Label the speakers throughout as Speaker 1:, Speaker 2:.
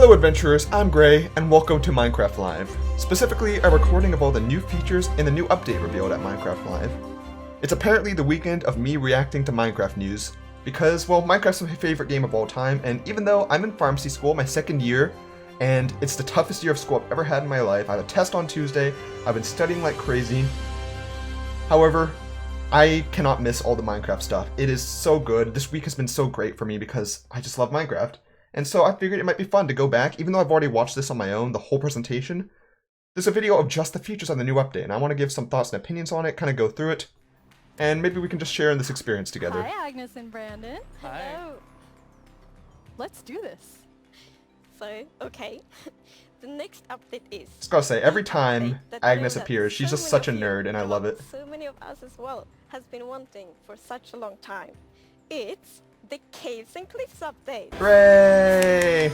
Speaker 1: Hello adventurers, I'm Gray, and welcome to Minecraft Live. Specifically, a recording of all the new features in the new update revealed at Minecraft Live. It's apparently the weekend of me reacting to Minecraft news, because, well, Minecraft's my favorite game of all time, and even though I'm in pharmacy school my second year, and it's the toughest year of school I've ever had in my life, I have a test on Tuesday, I've been studying like crazy. However, I cannot miss all the Minecraft stuff. It is so good. This week has been so great for me because I just love Minecraft. And so I figured it might be fun to go back, even though I've already watched this on my own, the whole presentation. There's a video of just the features on the new update, and I want to give some thoughts and opinions on it, kind of go through it, and maybe we can just share in this experience together.
Speaker 2: Hi, Agnes and Brandon.
Speaker 3: Hi.
Speaker 2: Hello. Let's do this.
Speaker 4: So, okay. The next update is...
Speaker 1: Just gotta say, every time Agnes appears, she's just such a nerd, and I love it.
Speaker 4: So many of us as well has been wanting for such a long time. It's the Caves and Cliffs update.
Speaker 1: Hooray!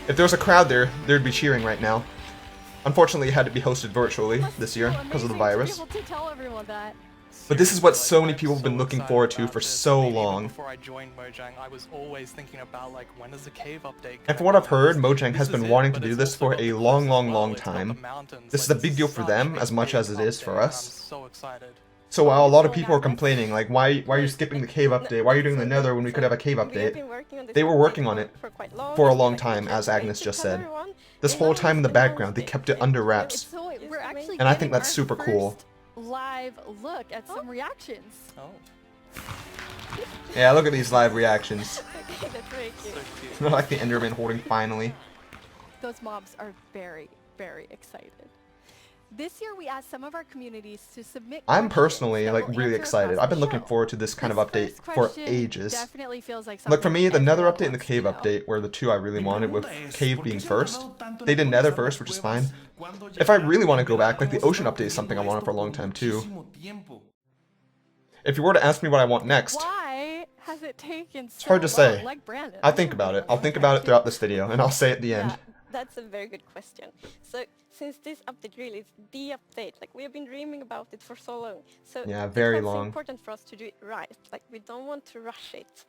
Speaker 1: If there was a crowd there, there'd be cheering right now. Unfortunately, it had to be hosted virtually this year because of the virus.
Speaker 2: To tell everyone that.
Speaker 1: But this is what so many people have been looking forward to for so long.
Speaker 3: Before I joined Mojang, I was always thinking about like when does the cave update?
Speaker 1: And from what I've heard, Mojang has been wanting to do this for a long time. This is a big deal for them as much as it is for us.
Speaker 3: So excited.
Speaker 1: So while a lot of people are complaining, like, why are you skipping the cave update? Why are you doing the nether when we could have a cave update? They were working on it for a long time, as Agnes just said. This whole time in the background, they kept it under wraps. And I think that's super cool.
Speaker 2: Live look at some reactions.
Speaker 3: Oh.
Speaker 1: Yeah, look at these live reactions.
Speaker 4: Okay, that's very cute.
Speaker 3: So cute.
Speaker 1: They're like the Enderman holding finally.
Speaker 2: Those mobs are very excited. This year we asked some of our communities to submit
Speaker 1: I'm
Speaker 2: questions
Speaker 1: personally
Speaker 2: that
Speaker 1: like
Speaker 2: we'll
Speaker 1: really
Speaker 2: answer
Speaker 1: excited.
Speaker 2: across
Speaker 1: I've been
Speaker 2: the
Speaker 1: looking
Speaker 2: show.
Speaker 1: forward to this kind of update
Speaker 2: This
Speaker 1: for
Speaker 2: question
Speaker 1: ages.
Speaker 2: definitely feels like
Speaker 1: Look, for me, the nether
Speaker 2: everyone
Speaker 1: update and the
Speaker 2: wants
Speaker 1: cave
Speaker 2: to know.
Speaker 1: update were the two I really wanted, with cave being first. They did nether first, which is fine. If I really want to go back, like the ocean update is something I wanted for a long time too. If you were to ask me what I want next,
Speaker 2: Why has it taken so
Speaker 1: it's hard to say.
Speaker 2: Like Brandon.
Speaker 1: I think about it. I'll think about it throughout this video, and I'll say at the end.
Speaker 4: Yeah, that's a very good question. So, since this update really is the update, like we have been dreaming about it for so long. So
Speaker 1: Yeah, very
Speaker 4: it was
Speaker 1: long.
Speaker 4: important for us to do it right. Like we don't want to rush it.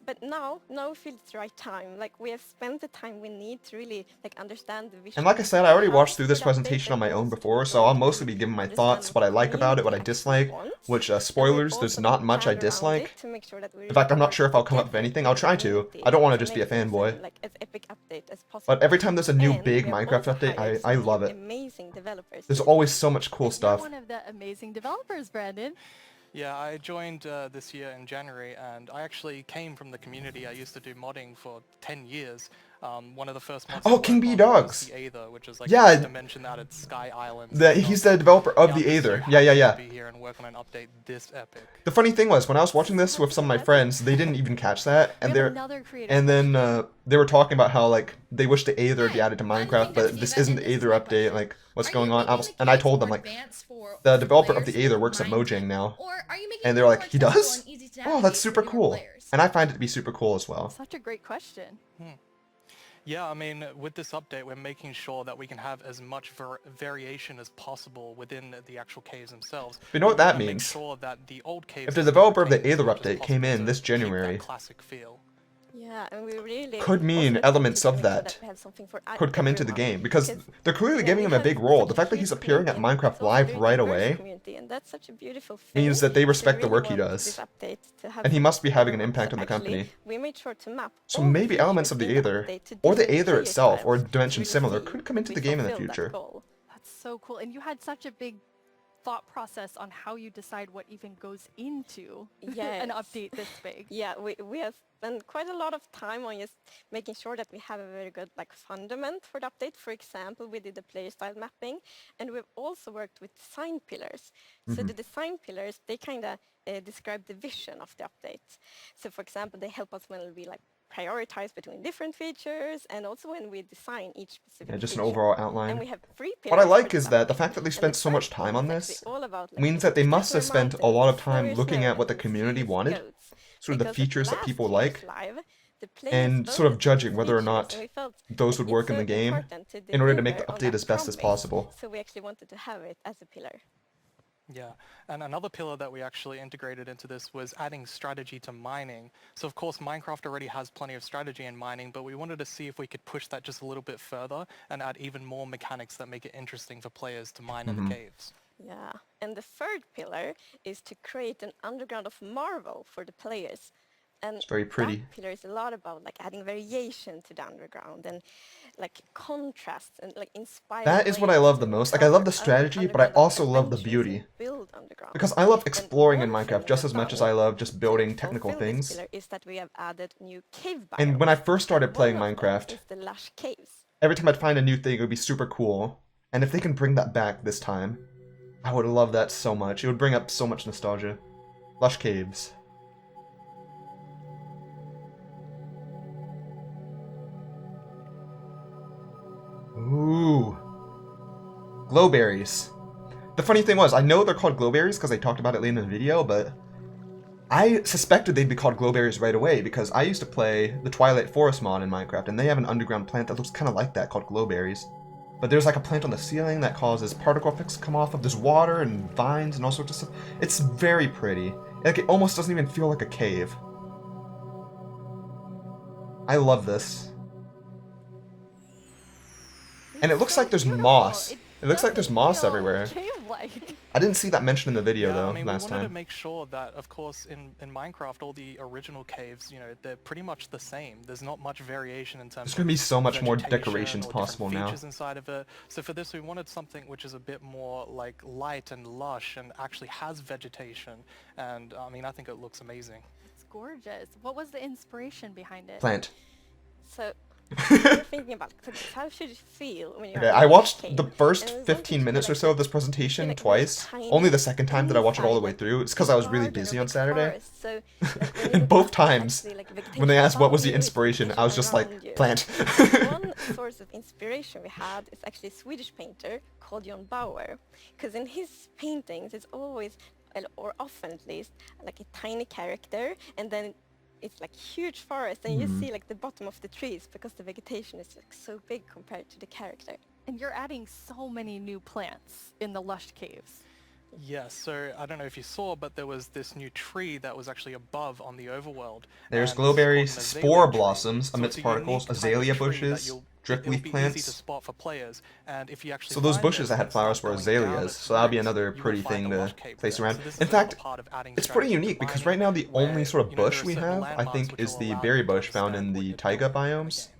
Speaker 4: But now we feel it's the right time. Like we have spent the time we need to really like understand the vision.
Speaker 1: And like I said, I already
Speaker 4: how
Speaker 1: watched through this
Speaker 4: the update
Speaker 1: presentation on my own
Speaker 4: goes
Speaker 1: before,
Speaker 4: to
Speaker 1: so I'll
Speaker 4: go
Speaker 1: mostly
Speaker 4: to
Speaker 1: be giving my
Speaker 4: understand
Speaker 1: thoughts, what I like about it, what I
Speaker 4: actually
Speaker 1: dislike,
Speaker 4: want.
Speaker 1: which,
Speaker 4: And we've
Speaker 1: spoilers, there's
Speaker 4: also
Speaker 1: not much I
Speaker 4: planned around
Speaker 1: dislike.
Speaker 4: it to make sure that we
Speaker 1: In fact, I'm not sure if I'll come up
Speaker 4: get
Speaker 1: with anything. I'll try to.
Speaker 4: the
Speaker 1: I don't want to just be a
Speaker 4: next
Speaker 1: fanboy.
Speaker 4: like as epic update as possible.
Speaker 1: But every time there's a new
Speaker 4: And
Speaker 1: big
Speaker 4: we have
Speaker 1: Minecraft
Speaker 4: also
Speaker 1: update,
Speaker 4: hired
Speaker 1: I
Speaker 4: some
Speaker 1: love it.
Speaker 4: amazing developers.
Speaker 1: There's always so much cool
Speaker 2: You're
Speaker 1: stuff.
Speaker 2: one of the amazing developers, Brandon.
Speaker 3: Yeah, I joined this year in January, and I actually came from the community. I used to do modding for 10 years. One of the first mods.
Speaker 1: Oh,
Speaker 3: I
Speaker 1: King
Speaker 3: worked
Speaker 1: Bee
Speaker 3: on
Speaker 1: Dogs.
Speaker 3: was the Aether, which is like
Speaker 1: Yeah.
Speaker 3: a dimension out at Sky Island.
Speaker 1: He's the developer of the Aether. Yeah.
Speaker 3: To be here and work on an update this epic.
Speaker 1: The funny thing was, when I was watching this with some of my friends, they didn't even catch that, and
Speaker 2: We have
Speaker 1: they're
Speaker 2: another creative
Speaker 1: and then they were talking about how like they wish the Aether be added to Minecraft, but this isn't the Aether update. Like, what's going on? And I told them like the developer of the Aether works at Mojang now, and they're like, he does? Oh, that's super cool. And I find it to be super cool as well.
Speaker 2: Such a great question.
Speaker 3: Yeah, I mean, with this update, we're making sure that we can have as much variation as possible within the actual caves themselves.
Speaker 1: You know what that
Speaker 3: Make
Speaker 1: means?
Speaker 3: sure that the old caves
Speaker 1: If the developer of the
Speaker 3: retain as
Speaker 1: Aether
Speaker 3: much as
Speaker 1: update came
Speaker 3: possible
Speaker 1: in
Speaker 3: to
Speaker 1: this
Speaker 3: keep that
Speaker 1: January,
Speaker 3: classic feel.
Speaker 4: Yeah, and we really
Speaker 1: could mean
Speaker 4: also
Speaker 1: elements
Speaker 4: to
Speaker 1: of
Speaker 4: make sure
Speaker 1: that
Speaker 4: we have something for
Speaker 1: could come into the
Speaker 4: everyone.
Speaker 1: game, because they're clearly giving him a big role. The fact that he's appearing at Minecraft Live right away
Speaker 4: And that's such a beautiful
Speaker 1: means
Speaker 4: thing.
Speaker 1: that they respect the
Speaker 4: really
Speaker 1: work he
Speaker 4: want
Speaker 1: does.
Speaker 4: this update to have
Speaker 1: And he must be having an
Speaker 4: everyone.
Speaker 1: impact
Speaker 4: So
Speaker 1: on the
Speaker 4: actually,
Speaker 1: company.
Speaker 4: We made sure to map
Speaker 1: So
Speaker 4: all the
Speaker 1: maybe elements of
Speaker 4: features
Speaker 1: the
Speaker 4: in
Speaker 1: Aether,
Speaker 4: update to
Speaker 1: or the
Speaker 4: different
Speaker 1: Aether
Speaker 4: player
Speaker 1: itself, or
Speaker 4: styles.
Speaker 1: dimensions
Speaker 4: We
Speaker 1: similar,
Speaker 4: see
Speaker 1: could come into
Speaker 4: we
Speaker 1: the game in the
Speaker 4: fulfilled that
Speaker 1: future.
Speaker 4: goal.
Speaker 2: That's so cool. And you had such a big thought process on how you decide what even goes into an
Speaker 4: Yes.
Speaker 2: update this big.
Speaker 4: Yeah, we have spent quite a lot of time on just making sure that we have a very good like fundament for the update. For example, we did the player style mapping, and we've also worked with design pillars. So the design pillars, they kind of describe the vision of the update. So for example, they help us when we like prioritize between different features, and also when we design each specific
Speaker 1: Yeah, just an
Speaker 4: feature.
Speaker 1: overall
Speaker 4: And
Speaker 1: outline.
Speaker 4: we have three
Speaker 1: What I
Speaker 4: pillars
Speaker 1: like
Speaker 4: for
Speaker 1: is
Speaker 4: this
Speaker 1: that the
Speaker 4: update.
Speaker 1: fact that they
Speaker 4: And
Speaker 1: spent
Speaker 4: the
Speaker 1: so much
Speaker 4: first
Speaker 1: time
Speaker 4: one
Speaker 1: on
Speaker 4: is
Speaker 1: this
Speaker 4: actually all about, like,
Speaker 1: means that they must have
Speaker 4: particular
Speaker 1: spent a lot of
Speaker 4: mountains,
Speaker 1: time
Speaker 4: warriors
Speaker 1: looking at what the
Speaker 4: and
Speaker 1: community
Speaker 4: thieves'
Speaker 1: wanted,
Speaker 4: goats.
Speaker 1: sort of the
Speaker 4: Because at
Speaker 1: features that
Speaker 4: last
Speaker 1: people
Speaker 4: year's
Speaker 1: like,
Speaker 4: live, the players
Speaker 1: and sort of
Speaker 4: voted
Speaker 1: judging
Speaker 4: for
Speaker 1: whether or
Speaker 4: features,
Speaker 1: not
Speaker 4: and we felt
Speaker 1: those would
Speaker 4: it's
Speaker 1: work in
Speaker 4: so
Speaker 1: the game
Speaker 4: important to
Speaker 1: in order to make the
Speaker 4: deliver on
Speaker 1: update
Speaker 4: that
Speaker 1: as best as
Speaker 4: promise.
Speaker 1: possible.
Speaker 4: So we actually wanted to have it as a pillar.
Speaker 3: Yeah, and another pillar that we actually integrated into this was adding strategy to mining. So of course Minecraft already has plenty of strategy in mining, but we wanted to see if we could push that just a little bit further and add even more mechanics that make it interesting for players to mine in the caves.
Speaker 4: Yeah, and the third pillar is to create an underground of marvel for the players. And
Speaker 1: It's very
Speaker 4: that
Speaker 1: pretty.
Speaker 4: pillar is a lot about like adding variation to the underground and like contrasts and like inspiring
Speaker 1: That is what I
Speaker 4: ways
Speaker 1: love the
Speaker 4: to
Speaker 1: most. Like, I love the
Speaker 4: discover
Speaker 1: strategy, but I
Speaker 4: underground
Speaker 1: also love the
Speaker 4: adventures
Speaker 1: beauty.
Speaker 4: and build underground.
Speaker 1: Because I love
Speaker 4: And
Speaker 1: exploring in
Speaker 4: one thing
Speaker 1: Minecraft just
Speaker 4: we've
Speaker 1: as much as
Speaker 4: done
Speaker 1: I love just
Speaker 4: to
Speaker 1: building technical
Speaker 4: fulfill this
Speaker 1: things.
Speaker 4: pillar is that we have added new cave biomes.
Speaker 1: And when I first started playing
Speaker 4: One of them
Speaker 1: Minecraft,
Speaker 4: is the Lush Caves.
Speaker 1: every time I'd find a new thing, it would be super cool. And if they can bring that back this time, I would love that so much. It would bring up so much nostalgia. Lush Caves. Ooh. Glowberries. The funny thing was, I know they're called glowberries because they talked about it later in the video, but I suspected they'd be called glowberries right away because I used to play the Twilight Forest mod in Minecraft, and they have an underground plant that looks kind of like that called glowberries. But there's like a plant on the ceiling that causes particle effects to come off of this water and vines and all sorts of stuff. It's very pretty. Like, it almost doesn't even feel like a cave. I love this. And it looks
Speaker 2: so
Speaker 1: like there's
Speaker 2: beautiful.
Speaker 1: moss. It looks like there's
Speaker 2: doesn't
Speaker 1: moss
Speaker 2: feel
Speaker 1: everywhere.
Speaker 2: cave-like.
Speaker 1: I didn't see that mentioned in the video
Speaker 3: Yeah,
Speaker 1: though
Speaker 3: I mean,
Speaker 1: last
Speaker 3: we wanted to
Speaker 1: time.
Speaker 3: make sure that, of course, in Minecraft, all the original caves, you know, they're pretty much the same. There's not much variation in terms
Speaker 1: There's
Speaker 3: of
Speaker 1: gonna be so much more
Speaker 3: vegetation
Speaker 1: decorations
Speaker 3: or
Speaker 1: possible
Speaker 3: different
Speaker 1: now.
Speaker 3: features inside of it. So for this, we wanted something which is a bit more like light and lush and actually has vegetation. And I mean, I think it looks amazing.
Speaker 2: It's gorgeous. What was the inspiration behind it?
Speaker 1: Plant.
Speaker 4: So we're thinking about how should it feel when you're
Speaker 1: Okay,
Speaker 4: in
Speaker 1: I
Speaker 4: a
Speaker 1: watched
Speaker 4: cave?
Speaker 1: the
Speaker 4: And
Speaker 1: first
Speaker 4: we wanted
Speaker 1: 15
Speaker 4: to
Speaker 1: minutes or
Speaker 4: like
Speaker 1: so of this
Speaker 4: feel
Speaker 1: presentation
Speaker 4: like
Speaker 1: twice.
Speaker 4: very tiny
Speaker 1: Only the second time did I watch it all the way
Speaker 4: inside,
Speaker 1: through.
Speaker 4: like
Speaker 1: It's because I was really
Speaker 4: garden or
Speaker 1: busy on
Speaker 4: big
Speaker 1: Saturday.
Speaker 4: forest. So, like, when you
Speaker 1: And
Speaker 4: look
Speaker 1: both
Speaker 4: up, it's
Speaker 1: times,
Speaker 4: actually, like,
Speaker 1: when they asked what was the
Speaker 4: vegetation
Speaker 1: inspiration, I was just like,
Speaker 4: around you.
Speaker 1: plant.
Speaker 4: One source of inspiration we had is actually a Swedish painter called John Bauer, because in his paintings it's always, or often at least, like a tiny character, and then it's like huge forest, and you see like the bottom of the trees because the vegetation is like so big compared to the character.
Speaker 2: And you're adding so many new plants in the Lush Caves.
Speaker 3: Yes, so I don't know if you saw, but there was this new tree that was actually above on the overworld.
Speaker 1: There's
Speaker 3: and this is called
Speaker 1: glowberries,
Speaker 3: an
Speaker 1: spore
Speaker 3: azalea tree.
Speaker 1: blossoms
Speaker 3: So
Speaker 1: amidst
Speaker 3: it's a unique
Speaker 1: particles,
Speaker 3: type of
Speaker 1: azalea
Speaker 3: tree that
Speaker 1: bushes,
Speaker 3: it'll
Speaker 1: drip
Speaker 3: be
Speaker 1: leaf
Speaker 3: easy to
Speaker 1: plants.
Speaker 3: spot for players. And if you actually
Speaker 1: So those
Speaker 3: find
Speaker 1: bushes
Speaker 3: this
Speaker 1: that had
Speaker 3: and start
Speaker 1: flowers were
Speaker 3: going down
Speaker 1: azaleas,
Speaker 3: its
Speaker 1: so that'll be
Speaker 3: roots,
Speaker 1: another
Speaker 3: you will
Speaker 1: pretty
Speaker 3: find
Speaker 1: thing
Speaker 3: a
Speaker 1: to
Speaker 3: lush cave
Speaker 1: place
Speaker 3: there.
Speaker 1: around.
Speaker 3: So this is
Speaker 1: In
Speaker 3: another
Speaker 1: fact,
Speaker 3: part of adding
Speaker 1: it's pretty
Speaker 3: strategy to
Speaker 1: unique because
Speaker 3: mining,
Speaker 1: right now the
Speaker 3: where,
Speaker 1: only sort of
Speaker 3: you know, there
Speaker 1: bush
Speaker 3: are
Speaker 1: we
Speaker 3: certain
Speaker 1: have, I
Speaker 3: landmarks
Speaker 1: think,
Speaker 3: which
Speaker 1: is
Speaker 3: will
Speaker 1: the
Speaker 3: allow
Speaker 1: berry
Speaker 3: you to
Speaker 1: bush found
Speaker 3: understand
Speaker 1: in
Speaker 3: what
Speaker 1: the
Speaker 3: you're
Speaker 1: taiga
Speaker 3: doing in the
Speaker 1: biomes.
Speaker 3: game.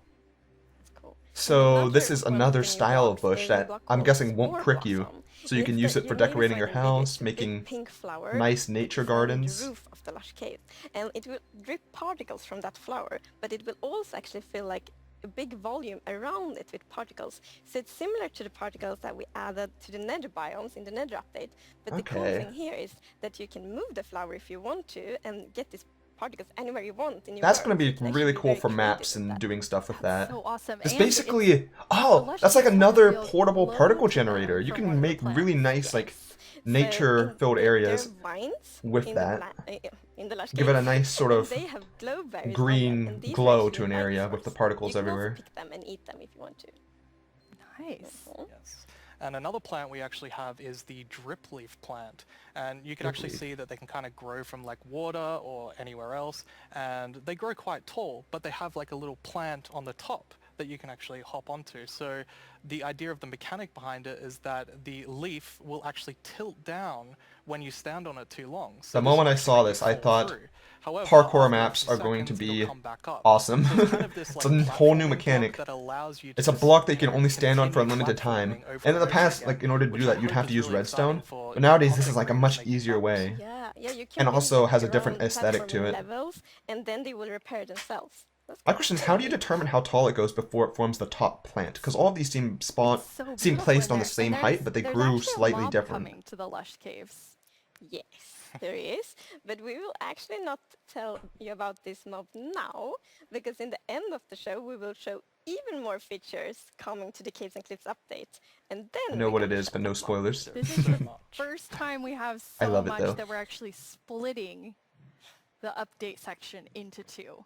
Speaker 4: That's cool.
Speaker 1: So this is
Speaker 4: one
Speaker 1: another
Speaker 4: thing in
Speaker 1: style of
Speaker 4: blocks
Speaker 1: bush
Speaker 4: is a
Speaker 1: that
Speaker 4: block
Speaker 1: I'm
Speaker 4: called
Speaker 1: guessing won't
Speaker 4: spore
Speaker 1: prick you.
Speaker 4: blossom.
Speaker 1: So you
Speaker 4: And
Speaker 1: can
Speaker 4: it's
Speaker 1: use
Speaker 4: the-
Speaker 1: it for
Speaker 4: you maybe
Speaker 1: decorating
Speaker 4: saw
Speaker 1: your
Speaker 4: it in the video,
Speaker 1: house,
Speaker 4: it's a big
Speaker 1: making
Speaker 4: pink flower
Speaker 1: nice
Speaker 4: that
Speaker 1: nature
Speaker 4: is found in
Speaker 1: gardens.
Speaker 4: the roof of the Lush Cave, and it will drip particles from that flower, but it will also actually feel like a big volume around it with particles. So it's similar to the particles that we added to the nether biomes in the nether update, but the cool
Speaker 1: Okay.
Speaker 4: thing here is that you can move the flower if you want to and get these particles anywhere you want in your
Speaker 1: That's
Speaker 4: world.
Speaker 1: going to
Speaker 4: So
Speaker 1: be
Speaker 4: you can
Speaker 1: really
Speaker 4: actually
Speaker 1: cool
Speaker 4: very
Speaker 1: for
Speaker 4: creative
Speaker 1: maps
Speaker 4: with
Speaker 1: and
Speaker 4: that.
Speaker 1: doing stuff with
Speaker 2: That's
Speaker 1: that.
Speaker 2: so awesome.
Speaker 1: It's
Speaker 2: And
Speaker 1: basically,
Speaker 2: the
Speaker 1: oh,
Speaker 2: Lush
Speaker 1: that's like
Speaker 2: Caves have
Speaker 1: another
Speaker 2: revealed
Speaker 1: portable
Speaker 2: loads
Speaker 1: particle
Speaker 2: of them
Speaker 1: generator. You
Speaker 2: from
Speaker 1: can
Speaker 2: one of the
Speaker 1: make really
Speaker 2: plants.
Speaker 1: nice, like,
Speaker 4: Yes. So
Speaker 1: nature-filled
Speaker 4: there
Speaker 1: areas
Speaker 4: are vines
Speaker 1: with
Speaker 4: in
Speaker 1: that.
Speaker 4: in the Lush
Speaker 1: Give it a
Speaker 4: Caves,
Speaker 1: nice sort
Speaker 4: and
Speaker 1: of
Speaker 4: they have glowberries on them,
Speaker 1: green
Speaker 4: and these are
Speaker 1: glow
Speaker 4: actually
Speaker 1: to an
Speaker 4: light
Speaker 1: area with the
Speaker 4: source.
Speaker 1: particles
Speaker 4: You can also
Speaker 1: everywhere.
Speaker 4: pick them and eat them if you want to.
Speaker 2: Nice.
Speaker 4: Mhm.
Speaker 3: Yes. And another plant we actually have is the drip leaf plant. And you can actually see that they can kind of grow from like water or anywhere else. And they grow quite tall, but they have like a little plant on the top that you can actually hop onto. So the idea of the mechanic behind it is that the leaf will actually tilt down when you stand on it too long. So
Speaker 1: The
Speaker 3: this
Speaker 1: moment
Speaker 3: will
Speaker 1: I
Speaker 3: actually
Speaker 1: saw
Speaker 3: make you
Speaker 1: this, I
Speaker 3: fall
Speaker 1: thought
Speaker 3: through. However,
Speaker 1: parkour
Speaker 3: after a
Speaker 1: maps
Speaker 3: few
Speaker 1: are going to
Speaker 3: seconds, it'll
Speaker 1: be
Speaker 3: come back up.
Speaker 1: awesome.
Speaker 3: So it's kind of this,
Speaker 1: It's
Speaker 3: like,
Speaker 1: a whole new
Speaker 3: platforming block
Speaker 1: mechanic.
Speaker 3: that allows you to
Speaker 1: It's a
Speaker 3: just,
Speaker 1: block that you
Speaker 3: you
Speaker 1: can
Speaker 3: know,
Speaker 1: only stand on for a
Speaker 3: continue
Speaker 1: limited time.
Speaker 3: platforming over
Speaker 1: And in the
Speaker 3: over
Speaker 1: past,
Speaker 3: again,
Speaker 1: like, in order to
Speaker 3: which
Speaker 1: do
Speaker 3: I
Speaker 1: that, you'd
Speaker 3: hope
Speaker 1: have to
Speaker 3: is
Speaker 1: use
Speaker 3: really
Speaker 1: redstone.
Speaker 3: exciting for,
Speaker 1: But
Speaker 3: you know,
Speaker 1: nowadays, this
Speaker 3: content
Speaker 1: is like a
Speaker 3: creators
Speaker 1: much
Speaker 3: making
Speaker 1: easier
Speaker 3: maps.
Speaker 1: way.
Speaker 4: Yeah, yeah, you can
Speaker 1: And
Speaker 4: build
Speaker 1: also
Speaker 4: like
Speaker 1: has a
Speaker 4: your
Speaker 1: different
Speaker 4: own
Speaker 1: aesthetic to
Speaker 4: platforming
Speaker 1: it.
Speaker 4: levels, and then they will repair themselves. That's
Speaker 1: My
Speaker 4: cool.
Speaker 1: question is, how do you determine how tall it goes before it forms the top plant? Because all of these seem
Speaker 2: It's so
Speaker 1: seem
Speaker 2: beautiful
Speaker 1: placed
Speaker 2: in
Speaker 1: on the
Speaker 2: there.
Speaker 1: same
Speaker 2: And
Speaker 1: height, but they
Speaker 2: there's
Speaker 1: grew
Speaker 2: actually a
Speaker 1: slightly
Speaker 2: mob
Speaker 1: different.
Speaker 2: coming to the Lush Caves.
Speaker 4: Yes, there is, but we will actually not tell you about this mob now, because in the end of the show we will show even more features coming to the Caves and Cliffs update, and then
Speaker 1: I know
Speaker 4: we're
Speaker 1: what it
Speaker 4: gonna
Speaker 1: is,
Speaker 4: show
Speaker 1: but no
Speaker 4: that mob.
Speaker 1: spoilers.
Speaker 2: This is the
Speaker 3: much.
Speaker 2: first time we have
Speaker 1: I
Speaker 2: so
Speaker 1: love it,
Speaker 2: much
Speaker 1: though.
Speaker 2: that we're actually splitting the update section into two.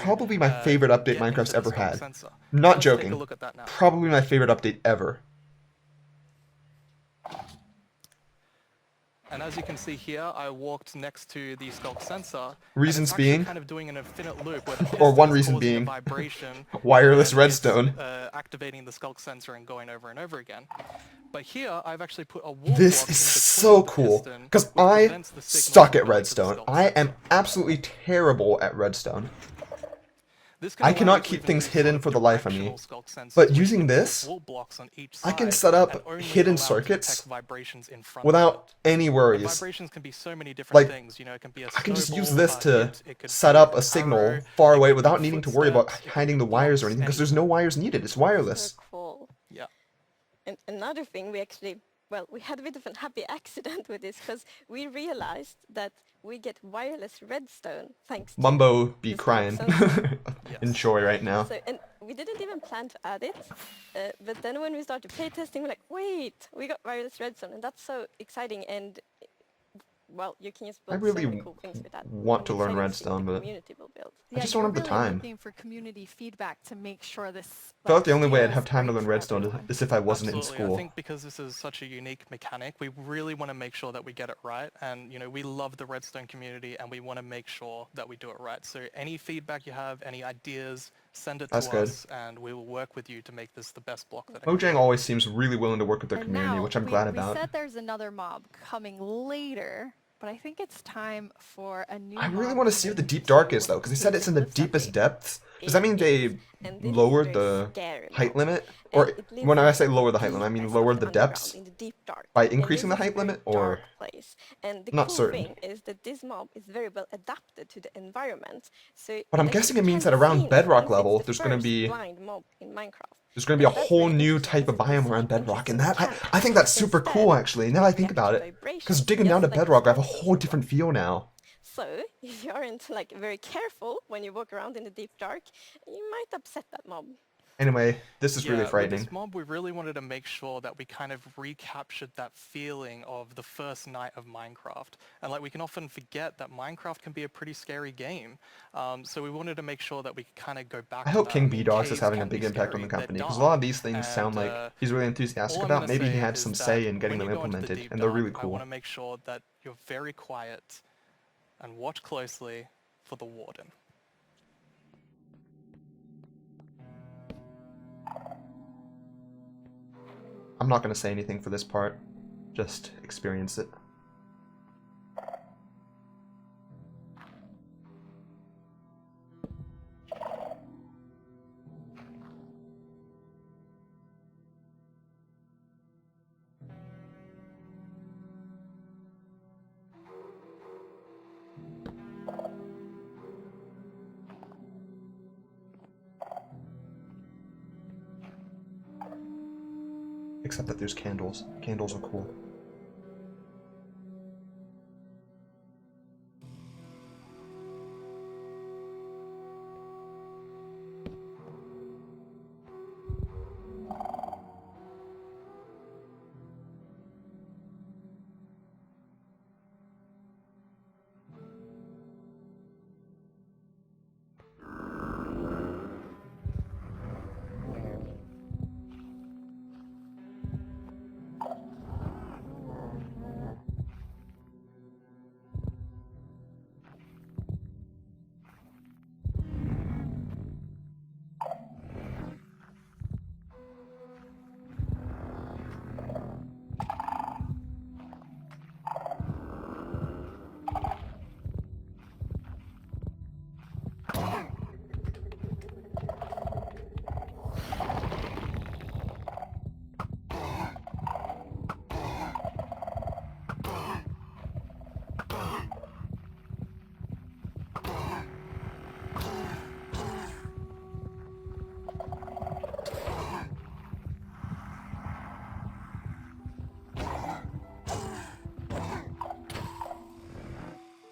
Speaker 1: probably my favorite update
Speaker 3: get
Speaker 1: Minecraft's
Speaker 3: into the
Speaker 1: ever
Speaker 3: stone
Speaker 1: had.
Speaker 3: sensor.
Speaker 1: Not
Speaker 3: Let's
Speaker 1: joking.
Speaker 3: Take a look at that now.
Speaker 1: Probably my favorite update ever.
Speaker 3: And as you can see here, I walked next to the skulk sensor.
Speaker 1: Reasons
Speaker 3: and it's actually
Speaker 1: being?
Speaker 3: kind of doing an infinite loop where the
Speaker 1: Or one
Speaker 3: piston is
Speaker 1: reason
Speaker 3: causing
Speaker 1: being
Speaker 3: a vibration.
Speaker 1: wireless
Speaker 3: and then
Speaker 1: redstone.
Speaker 3: It's, activating the skulk sensor and going over and over again. But here, I've actually put a wall
Speaker 1: This
Speaker 3: block
Speaker 1: is
Speaker 3: in
Speaker 1: so
Speaker 3: between the
Speaker 1: cool,
Speaker 3: piston,
Speaker 1: because
Speaker 3: which
Speaker 1: I
Speaker 3: prevents the signal
Speaker 1: suck
Speaker 3: from
Speaker 1: at
Speaker 3: going to the
Speaker 1: redstone.
Speaker 3: skulk
Speaker 1: I am
Speaker 3: sensor.
Speaker 1: absolutely terrible at redstone.
Speaker 3: This can
Speaker 1: I
Speaker 3: allow
Speaker 1: cannot
Speaker 3: you to
Speaker 1: keep
Speaker 3: even
Speaker 1: things
Speaker 3: do
Speaker 1: hidden
Speaker 3: sort of
Speaker 1: for the life of me.
Speaker 3: directional skulk sensors
Speaker 1: But
Speaker 3: where you
Speaker 1: using
Speaker 3: can
Speaker 1: this,
Speaker 3: put wall blocks on each
Speaker 1: I can
Speaker 3: side
Speaker 1: set up
Speaker 3: and only
Speaker 1: hidden
Speaker 3: allow it to detect
Speaker 1: circuits
Speaker 3: vibrations in front of
Speaker 1: without
Speaker 3: it.
Speaker 1: any
Speaker 3: And
Speaker 1: worries.
Speaker 3: vibrations can be so many different
Speaker 1: Like,
Speaker 3: things. You know, it can be a
Speaker 1: I can just use
Speaker 3: snowball,
Speaker 1: this to
Speaker 3: hit, it could
Speaker 1: set
Speaker 3: be
Speaker 1: up
Speaker 3: an
Speaker 1: a signal
Speaker 3: arrow,
Speaker 1: far
Speaker 3: it
Speaker 1: away
Speaker 3: could be
Speaker 1: without needing to worry about
Speaker 3: footsteps, it could
Speaker 1: hiding
Speaker 3: be
Speaker 1: the wires or
Speaker 3: blocks,
Speaker 1: anything, because there's no
Speaker 3: anything.
Speaker 1: wires needed. It's
Speaker 4: So
Speaker 1: wireless.
Speaker 4: cool.
Speaker 3: Yeah.
Speaker 4: And another thing, we actually, well, we had a bit of an happy accident with this because we realized that we get wireless redstone thanks to
Speaker 1: Mumbo be
Speaker 4: the skulk
Speaker 1: crying
Speaker 4: sensor.
Speaker 1: in
Speaker 3: Yes.
Speaker 1: joy right now.
Speaker 4: So, and we didn't even plan to add it, but then when we started playtesting, we're like, wait, we got wireless redstone, and that's so exciting. And well, you can just
Speaker 1: I
Speaker 4: build so
Speaker 1: really
Speaker 4: many cool things with that.
Speaker 1: want
Speaker 4: It'll
Speaker 1: to
Speaker 4: be
Speaker 1: learn
Speaker 4: exciting to see what
Speaker 1: redstone,
Speaker 4: the
Speaker 1: but
Speaker 4: community will build.
Speaker 2: Yeah,
Speaker 1: just don't
Speaker 2: you're
Speaker 1: have the
Speaker 2: really
Speaker 1: time.
Speaker 2: looking for community feedback to make sure this.
Speaker 1: I felt like the only way I'd
Speaker 2: feels
Speaker 1: have time to
Speaker 2: great
Speaker 1: learn
Speaker 2: for
Speaker 1: redstone
Speaker 2: everyone.
Speaker 1: is if I wasn't in
Speaker 3: Absolutely. I
Speaker 1: school.
Speaker 3: think because this is such a unique mechanic, we really want to make sure that we get it right. And, you know, we love the redstone community and we want to make sure that we do it right. So any feedback you have, any ideas, send it
Speaker 1: That's
Speaker 3: to
Speaker 1: good.
Speaker 3: us and we will work with you to make this the best block that it can
Speaker 1: Mojang
Speaker 3: be.
Speaker 1: always seems really willing to work with their
Speaker 2: And
Speaker 1: community,
Speaker 2: now,
Speaker 1: which I'm
Speaker 2: we,
Speaker 1: glad
Speaker 2: we
Speaker 1: about.
Speaker 2: said there's another mob coming later, but I think it's time for a new
Speaker 1: I really
Speaker 2: mob
Speaker 1: want to
Speaker 2: to
Speaker 1: see what the
Speaker 2: make
Speaker 1: deep
Speaker 2: to
Speaker 1: dark is, though, because they said it's in the
Speaker 2: Cliffs
Speaker 1: deepest
Speaker 2: update.
Speaker 1: depths. Does that mean they
Speaker 4: And this is
Speaker 1: lowered
Speaker 4: very
Speaker 1: the
Speaker 4: scary
Speaker 1: height
Speaker 4: mob.
Speaker 1: limit?
Speaker 4: And
Speaker 1: Or
Speaker 4: it lives
Speaker 1: when
Speaker 4: in
Speaker 1: I
Speaker 4: the
Speaker 1: say lower the height limit, I mean
Speaker 4: deepest
Speaker 1: lower
Speaker 4: of
Speaker 1: the
Speaker 4: underground,
Speaker 1: depths
Speaker 4: in the deep dark.
Speaker 1: by
Speaker 4: And
Speaker 1: increasing the
Speaker 4: this is a
Speaker 1: height
Speaker 4: very
Speaker 1: limit, or
Speaker 4: dark place. And the
Speaker 1: not
Speaker 4: cool
Speaker 1: certain.
Speaker 4: thing is that this mob is very well adapted to the environment. So
Speaker 1: But I'm
Speaker 4: actually
Speaker 1: guessing it means that
Speaker 4: can
Speaker 1: around
Speaker 4: see
Speaker 1: bedrock
Speaker 4: nothing.
Speaker 1: level,
Speaker 4: It's the
Speaker 1: there's going to
Speaker 4: first
Speaker 1: be
Speaker 4: blind mob in Minecraft.
Speaker 1: there's going to be a
Speaker 4: And that's
Speaker 1: whole
Speaker 4: very
Speaker 1: new
Speaker 4: interesting
Speaker 1: type of
Speaker 4: because
Speaker 1: biome
Speaker 4: we
Speaker 1: around
Speaker 4: see
Speaker 1: bedrock, and
Speaker 4: interesting
Speaker 1: that I
Speaker 4: mechanics.
Speaker 1: think that's super
Speaker 4: Instead,
Speaker 1: cool actually. Now I think
Speaker 4: react
Speaker 1: about
Speaker 4: to
Speaker 1: it, because
Speaker 4: vibrations,
Speaker 1: digging down to
Speaker 4: just like the
Speaker 1: bedrock, I have a
Speaker 4: skulk
Speaker 1: whole
Speaker 4: sensor
Speaker 1: different
Speaker 4: does.
Speaker 1: feel now.
Speaker 4: So if you aren't like very careful when you walk around in the deep dark, you might upset that mob.
Speaker 1: Anyway, this is really
Speaker 3: Yeah, with
Speaker 1: frightening.
Speaker 3: this mob, we really wanted to make sure that we kind of recaptured that feeling of the first night of Minecraft. And like we can often forget that Minecraft can be a pretty scary game. So we wanted to make sure that we could kind of go back
Speaker 1: I
Speaker 3: to
Speaker 1: hope
Speaker 3: that.
Speaker 1: King
Speaker 3: I mean,
Speaker 1: B-Dogs is
Speaker 3: caves
Speaker 1: having a
Speaker 3: can be
Speaker 1: big impact on the
Speaker 3: scary, they're
Speaker 1: company, because a lot of
Speaker 3: dark,
Speaker 1: these things sound
Speaker 3: and,
Speaker 1: like he's really enthusiastic
Speaker 3: all I'm
Speaker 1: about.
Speaker 3: gonna
Speaker 1: Maybe he
Speaker 3: say
Speaker 1: had
Speaker 3: is
Speaker 1: some
Speaker 3: that
Speaker 1: say in getting
Speaker 3: when
Speaker 1: them
Speaker 3: you go into the
Speaker 1: implemented,
Speaker 3: deep
Speaker 1: and they're really
Speaker 3: dark, I
Speaker 1: cool.
Speaker 3: want to make sure that you're very quiet and watch closely for the warden.
Speaker 1: I'm not going to say anything for this part, just experience it. Except that there's candles. Candles are cool.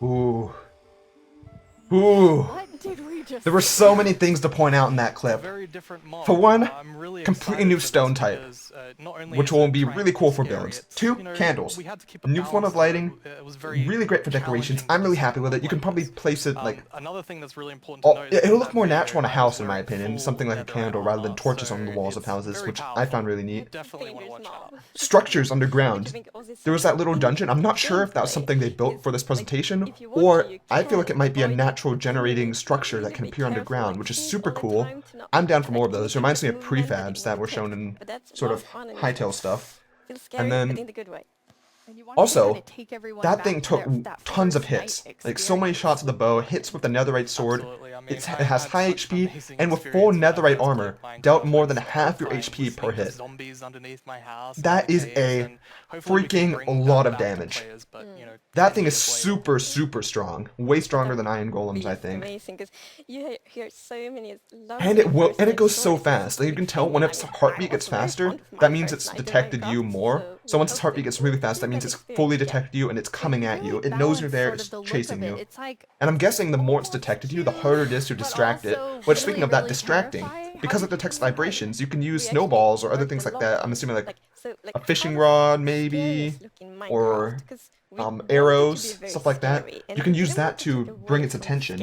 Speaker 1: Ooh. Ooh.
Speaker 2: What did we just
Speaker 1: There were so many things to point out in that clip.
Speaker 3: Very different mod.
Speaker 1: For one,
Speaker 3: I'm really
Speaker 1: completely
Speaker 3: excited
Speaker 1: new
Speaker 3: for this
Speaker 1: stone type,
Speaker 3: because, not only
Speaker 1: which
Speaker 3: is
Speaker 1: will
Speaker 3: it
Speaker 1: be
Speaker 3: trying
Speaker 1: really
Speaker 3: to
Speaker 1: cool
Speaker 3: be
Speaker 1: for
Speaker 3: scary,
Speaker 1: builds.
Speaker 3: it's,
Speaker 1: 2,
Speaker 3: you know,
Speaker 1: candles.
Speaker 3: we had to keep a
Speaker 1: New form
Speaker 3: balance
Speaker 1: of
Speaker 3: to
Speaker 1: lighting.
Speaker 3: it was very
Speaker 1: Really great for decorations.
Speaker 3: challenging to
Speaker 1: I'm really
Speaker 3: design
Speaker 1: happy with
Speaker 3: a
Speaker 1: it. You can
Speaker 3: mod
Speaker 1: probably
Speaker 3: like this.
Speaker 1: place it like...
Speaker 3: Another thing that's really important to note is
Speaker 1: it'll
Speaker 3: in
Speaker 1: look
Speaker 3: that
Speaker 1: more
Speaker 3: video,
Speaker 1: natural in a
Speaker 3: I
Speaker 1: house,
Speaker 3: was
Speaker 1: in my
Speaker 3: wearing
Speaker 1: opinion.
Speaker 3: full
Speaker 1: Something like a
Speaker 3: netherite
Speaker 1: candle rather than
Speaker 3: armor,
Speaker 1: torches
Speaker 3: so
Speaker 1: on the walls of
Speaker 3: it's
Speaker 1: houses,
Speaker 3: very
Speaker 1: which I
Speaker 3: powerful.
Speaker 1: found really neat.
Speaker 3: Definitely want to
Speaker 4: Dangerous
Speaker 3: watch
Speaker 4: mob.
Speaker 3: out.
Speaker 1: Structures
Speaker 4: Which
Speaker 1: underground.
Speaker 4: I think also is
Speaker 1: There was
Speaker 4: something
Speaker 1: that little
Speaker 4: that's
Speaker 1: dungeon. I'm not
Speaker 4: interesting
Speaker 1: sure if that was
Speaker 4: gameplay
Speaker 1: something they built
Speaker 4: is,
Speaker 1: for this
Speaker 4: like,
Speaker 1: presentation,
Speaker 4: if you want
Speaker 1: or
Speaker 4: to, you
Speaker 1: I feel like
Speaker 4: can
Speaker 1: it might be a
Speaker 4: avoid it,
Speaker 1: natural
Speaker 4: but then you
Speaker 1: generating
Speaker 4: need to
Speaker 1: structure
Speaker 4: really
Speaker 1: that can
Speaker 4: be
Speaker 1: appear
Speaker 4: careful,
Speaker 1: underground,
Speaker 4: like,
Speaker 1: which is
Speaker 4: sneeze
Speaker 1: super
Speaker 4: all the
Speaker 1: cool.
Speaker 4: time to not
Speaker 1: I'm down for
Speaker 4: like,
Speaker 1: more of those. It reminds me of
Speaker 4: inhibit movement that it
Speaker 1: prefabs
Speaker 4: will
Speaker 1: that were
Speaker 4: detect.
Speaker 1: shown in
Speaker 4: But that's a
Speaker 1: sort
Speaker 4: lot
Speaker 1: of
Speaker 4: fun and
Speaker 1: Hightail stuff.
Speaker 4: feels scary,
Speaker 1: And
Speaker 4: but
Speaker 1: then
Speaker 4: in the good way.
Speaker 2: And you want to
Speaker 1: also,
Speaker 2: kinda take everyone
Speaker 1: that
Speaker 2: back
Speaker 1: thing
Speaker 2: to
Speaker 1: took
Speaker 2: that
Speaker 1: tons of
Speaker 2: first night
Speaker 1: hits. Like so many
Speaker 2: experience
Speaker 1: shots of the
Speaker 2: with
Speaker 1: bow,
Speaker 2: Bunnies.
Speaker 1: hits with the netherite sword.
Speaker 3: Absolutely. I mean,
Speaker 1: It
Speaker 3: I
Speaker 1: has
Speaker 3: had
Speaker 1: high
Speaker 3: such an
Speaker 1: HP,
Speaker 3: amazing
Speaker 1: and with full
Speaker 3: experience when I
Speaker 1: netherite
Speaker 3: first
Speaker 1: armor,
Speaker 3: played Minecraft.
Speaker 1: dealt more
Speaker 3: I
Speaker 1: than
Speaker 3: started
Speaker 1: half your
Speaker 3: playing
Speaker 1: HP
Speaker 3: with
Speaker 1: per
Speaker 3: the
Speaker 1: hit.
Speaker 3: zombies underneath my house and
Speaker 1: That
Speaker 3: in the
Speaker 1: is
Speaker 3: caves,
Speaker 1: a
Speaker 3: and hopefully we can
Speaker 1: freaking
Speaker 3: bring
Speaker 1: lot
Speaker 3: that
Speaker 1: of
Speaker 3: back to
Speaker 1: damage.
Speaker 3: players, but, you know,
Speaker 1: That
Speaker 3: 10
Speaker 1: thing is
Speaker 3: years later.
Speaker 1: super, super strong. Way stronger than iron golems, I
Speaker 4: It's
Speaker 1: think.
Speaker 4: amazing because you hear so many
Speaker 1: And it
Speaker 4: lovely
Speaker 1: and it goes
Speaker 4: first-life
Speaker 1: so
Speaker 4: stories.
Speaker 1: fast. Like you can tell when its heartbeat gets faster, that means it's detected you more. So once its heartbeat gets really fast, that means it's fully detected you and it's coming at you. It knows you're there, it's chasing you.
Speaker 2: It's like
Speaker 1: And I'm guessing the more it's detected you, the harder it is to distract it. Which, speaking of that distracting, because it detects vibrations, you can use snowballs or other things like that. I'm assuming like a fishing rod, maybe, or arrows, stuff like that. You can use that to bring its attention.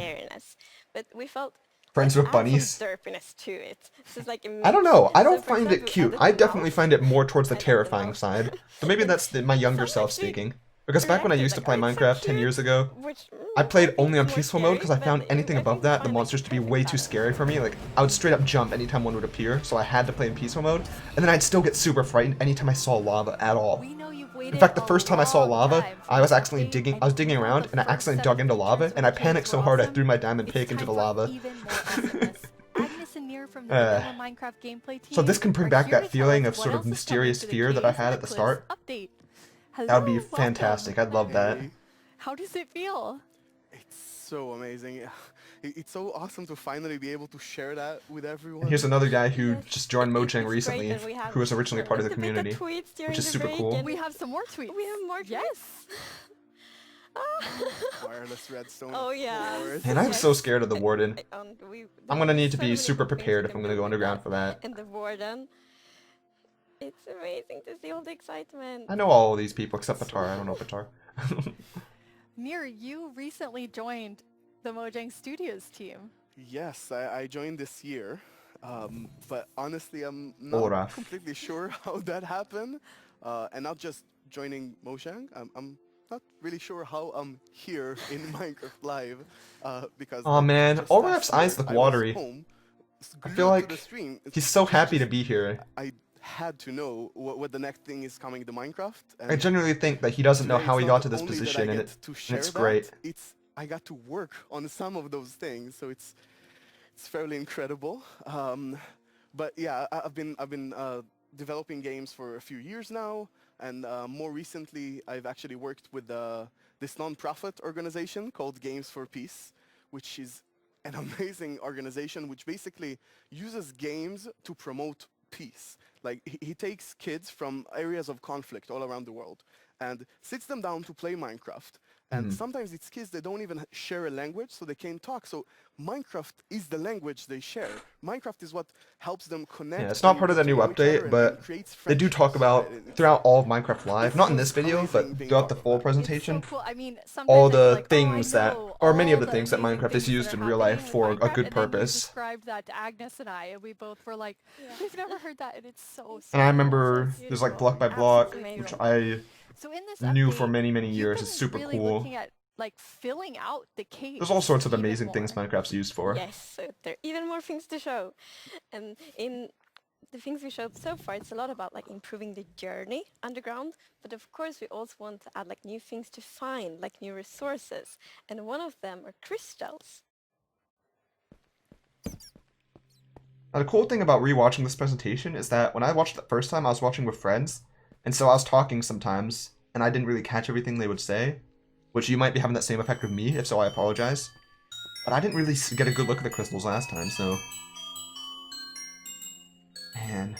Speaker 4: But we felt
Speaker 1: Friends with bunnies.
Speaker 4: derpiness to it. So it's like
Speaker 1: I don't know. I don't
Speaker 4: so for
Speaker 1: find it
Speaker 4: example,
Speaker 1: cute.
Speaker 4: at
Speaker 1: I
Speaker 4: the
Speaker 1: definitely
Speaker 4: mouth,
Speaker 1: find it more towards the
Speaker 4: I like the
Speaker 1: terrifying
Speaker 4: mouth.
Speaker 1: side. But maybe that's my younger
Speaker 4: Some
Speaker 1: self
Speaker 4: actually
Speaker 1: speaking. Because back when I
Speaker 4: reacted
Speaker 1: used to
Speaker 4: like,
Speaker 1: play
Speaker 4: "Oh, it's so
Speaker 1: Minecraft 10
Speaker 4: cute,"
Speaker 1: years ago,
Speaker 4: which,
Speaker 1: I played
Speaker 4: think
Speaker 1: only on
Speaker 4: it's more
Speaker 1: peaceful mode because I
Speaker 4: scary,
Speaker 1: found
Speaker 4: but
Speaker 1: anything
Speaker 4: I
Speaker 1: above
Speaker 4: think
Speaker 1: that, the
Speaker 4: find, like,
Speaker 1: monsters to be
Speaker 4: perfect
Speaker 1: way too
Speaker 4: balance.
Speaker 1: scary for me. Like, I would straight up jump anytime one would appear, so I had to play in peaceful mode. And then I'd still get super frightened anytime I saw lava at all.
Speaker 2: we know you've waited
Speaker 1: In fact, the
Speaker 2: a
Speaker 1: first time I saw
Speaker 2: long
Speaker 1: lava,
Speaker 2: time for
Speaker 1: I was
Speaker 2: this
Speaker 1: accidentally
Speaker 2: update,
Speaker 1: I was
Speaker 2: and
Speaker 1: digging
Speaker 2: even though
Speaker 1: around
Speaker 2: the
Speaker 1: and I
Speaker 2: first
Speaker 1: accidentally
Speaker 2: set of
Speaker 1: dug into lava,
Speaker 2: features
Speaker 1: and I
Speaker 2: with
Speaker 1: panicked
Speaker 2: caves
Speaker 1: so
Speaker 2: were
Speaker 1: hard I
Speaker 2: awesome,
Speaker 1: threw my diamond
Speaker 2: it's
Speaker 1: pick into
Speaker 2: time
Speaker 1: the
Speaker 2: for
Speaker 1: lava.
Speaker 2: even more awesomeness. Agnes and Nir from the vanilla Minecraft gameplay team
Speaker 1: So this can bring
Speaker 2: are
Speaker 1: back
Speaker 2: here
Speaker 1: that
Speaker 2: to tell
Speaker 1: feeling
Speaker 2: us
Speaker 1: of
Speaker 2: what
Speaker 1: sort of
Speaker 2: else is coming
Speaker 1: mysterious
Speaker 2: to the
Speaker 1: fear that I
Speaker 2: caves
Speaker 1: had
Speaker 2: and
Speaker 1: at the
Speaker 2: Cliffs
Speaker 1: start.
Speaker 2: update. Hello,
Speaker 1: That would be
Speaker 2: welcome.
Speaker 1: fantastic. I'd love that.
Speaker 5: Hey,
Speaker 2: How does it feel?
Speaker 5: it's so amazing. It's so awesome to finally be able to share that with everyone.
Speaker 1: And here's another guy who
Speaker 4: Yes,
Speaker 1: just joined Mojang
Speaker 4: it's great
Speaker 1: recently,
Speaker 4: that we have
Speaker 1: who was originally part of the
Speaker 4: looked a bit at
Speaker 1: community,
Speaker 4: tweets during
Speaker 1: which is
Speaker 4: the
Speaker 1: super
Speaker 4: break,
Speaker 1: cool.
Speaker 4: and
Speaker 2: We have some more tweets.
Speaker 4: we have more tweets.
Speaker 2: Yes.
Speaker 5: Wireless redstone.
Speaker 4: Oh,
Speaker 5: of
Speaker 4: yeah.
Speaker 5: course.
Speaker 1: And I'm so scared of the warden.
Speaker 4: There
Speaker 1: I'm gonna
Speaker 4: are
Speaker 1: need to
Speaker 4: so
Speaker 1: be
Speaker 4: many
Speaker 1: super
Speaker 4: good things
Speaker 1: prepared
Speaker 4: you
Speaker 1: if I'm
Speaker 4: can
Speaker 1: gonna
Speaker 4: do
Speaker 1: go
Speaker 4: with
Speaker 1: underground for that.
Speaker 4: And the warden. It's amazing to see all the excitement.
Speaker 1: I know all of these people except Batar. I don't know Batar.
Speaker 2: Nir, you recently joined the Mojang Studios team.
Speaker 5: Yes, I joined this year, but honestly, I'm not
Speaker 1: Olaf.
Speaker 5: completely sure how that happened. And not just joining Mojang, I'm not really sure how I'm here in Minecraft Live, because
Speaker 1: Aw, man,
Speaker 5: just
Speaker 1: Olaf's
Speaker 5: last
Speaker 1: eyes
Speaker 5: year,
Speaker 1: look
Speaker 5: I was
Speaker 1: watery.
Speaker 5: home,
Speaker 1: I
Speaker 5: glued
Speaker 1: feel
Speaker 5: to
Speaker 1: like
Speaker 5: the stream.
Speaker 1: he's so happy to
Speaker 5: Just-
Speaker 1: be here.
Speaker 5: I had to know what the next thing is coming to Minecraft. And
Speaker 1: I genuinely think that he doesn't know
Speaker 5: today
Speaker 1: how
Speaker 5: it's
Speaker 1: he
Speaker 5: not
Speaker 1: got to this
Speaker 5: only that I
Speaker 1: position, and
Speaker 5: get to share
Speaker 1: it's
Speaker 5: that,
Speaker 1: great.
Speaker 5: I got to work on some of those things, so it's fairly incredible. But yeah, I've been developing games for a few years now, and more recently, I've actually worked with this non-profit organization called Games for Peace, which is an amazing organization which basically uses games to promote peace. Like he takes kids from areas of conflict all around the world and sits them down to play Minecraft. And sometimes it's kids that don't even share a language, so they can't talk. So Minecraft is the language they share. Minecraft is what helps them connect.
Speaker 1: Yeah, it's not
Speaker 5: and
Speaker 1: part of the
Speaker 5: get to
Speaker 1: new
Speaker 5: know each other
Speaker 1: update,
Speaker 5: and
Speaker 1: but
Speaker 5: creates
Speaker 1: they do talk
Speaker 5: friendships,
Speaker 1: about
Speaker 5: right?
Speaker 1: throughout all of Minecraft Live, not in this video,
Speaker 5: amazing
Speaker 1: but
Speaker 5: being
Speaker 1: throughout the
Speaker 5: part of
Speaker 1: full
Speaker 5: that.
Speaker 2: It's
Speaker 1: presentation,
Speaker 2: so cool. I mean, sometimes
Speaker 1: all
Speaker 2: I feel
Speaker 1: the
Speaker 2: like, oh, I
Speaker 1: things that,
Speaker 2: know
Speaker 1: or many of
Speaker 2: all
Speaker 1: the things that
Speaker 2: amazing
Speaker 1: Minecraft is
Speaker 2: things
Speaker 1: used
Speaker 2: that
Speaker 1: in
Speaker 2: are
Speaker 1: real life
Speaker 2: happening
Speaker 1: for
Speaker 2: with
Speaker 1: a
Speaker 2: Minecraft,
Speaker 1: good
Speaker 2: and then you
Speaker 1: purpose.
Speaker 2: described that to Agnes and I, and we both were like, we've never heard that, and it's so.
Speaker 1: And I
Speaker 2: cool,
Speaker 1: remember
Speaker 2: so
Speaker 1: there's like
Speaker 2: beautiful,
Speaker 1: block by block,
Speaker 2: absolutely
Speaker 1: which
Speaker 2: amazing.
Speaker 1: I
Speaker 2: So in this
Speaker 1: knew for
Speaker 2: update,
Speaker 1: many, many
Speaker 2: you've
Speaker 1: years.
Speaker 2: been
Speaker 1: It's super
Speaker 2: really
Speaker 1: cool.
Speaker 2: looking at like filling out the caves.
Speaker 1: There's all sorts of
Speaker 2: even
Speaker 1: amazing things
Speaker 2: more.
Speaker 1: Minecraft's used for.
Speaker 4: Yes, so there are even more things to show. And in the things we showed so far, it's a lot about like improving the journey underground, but of course we also want to add like new things to find, like new resources. And one of them are crystals.
Speaker 1: Now, the cool thing about rewatching this presentation is that when I watched it the first time, I was watching with friends, and so I was talking sometimes, and I didn't really catch everything they would say, which you might be having that same effect with me, if so I apologize. But I didn't really get a good look at the crystals last time, so... Man.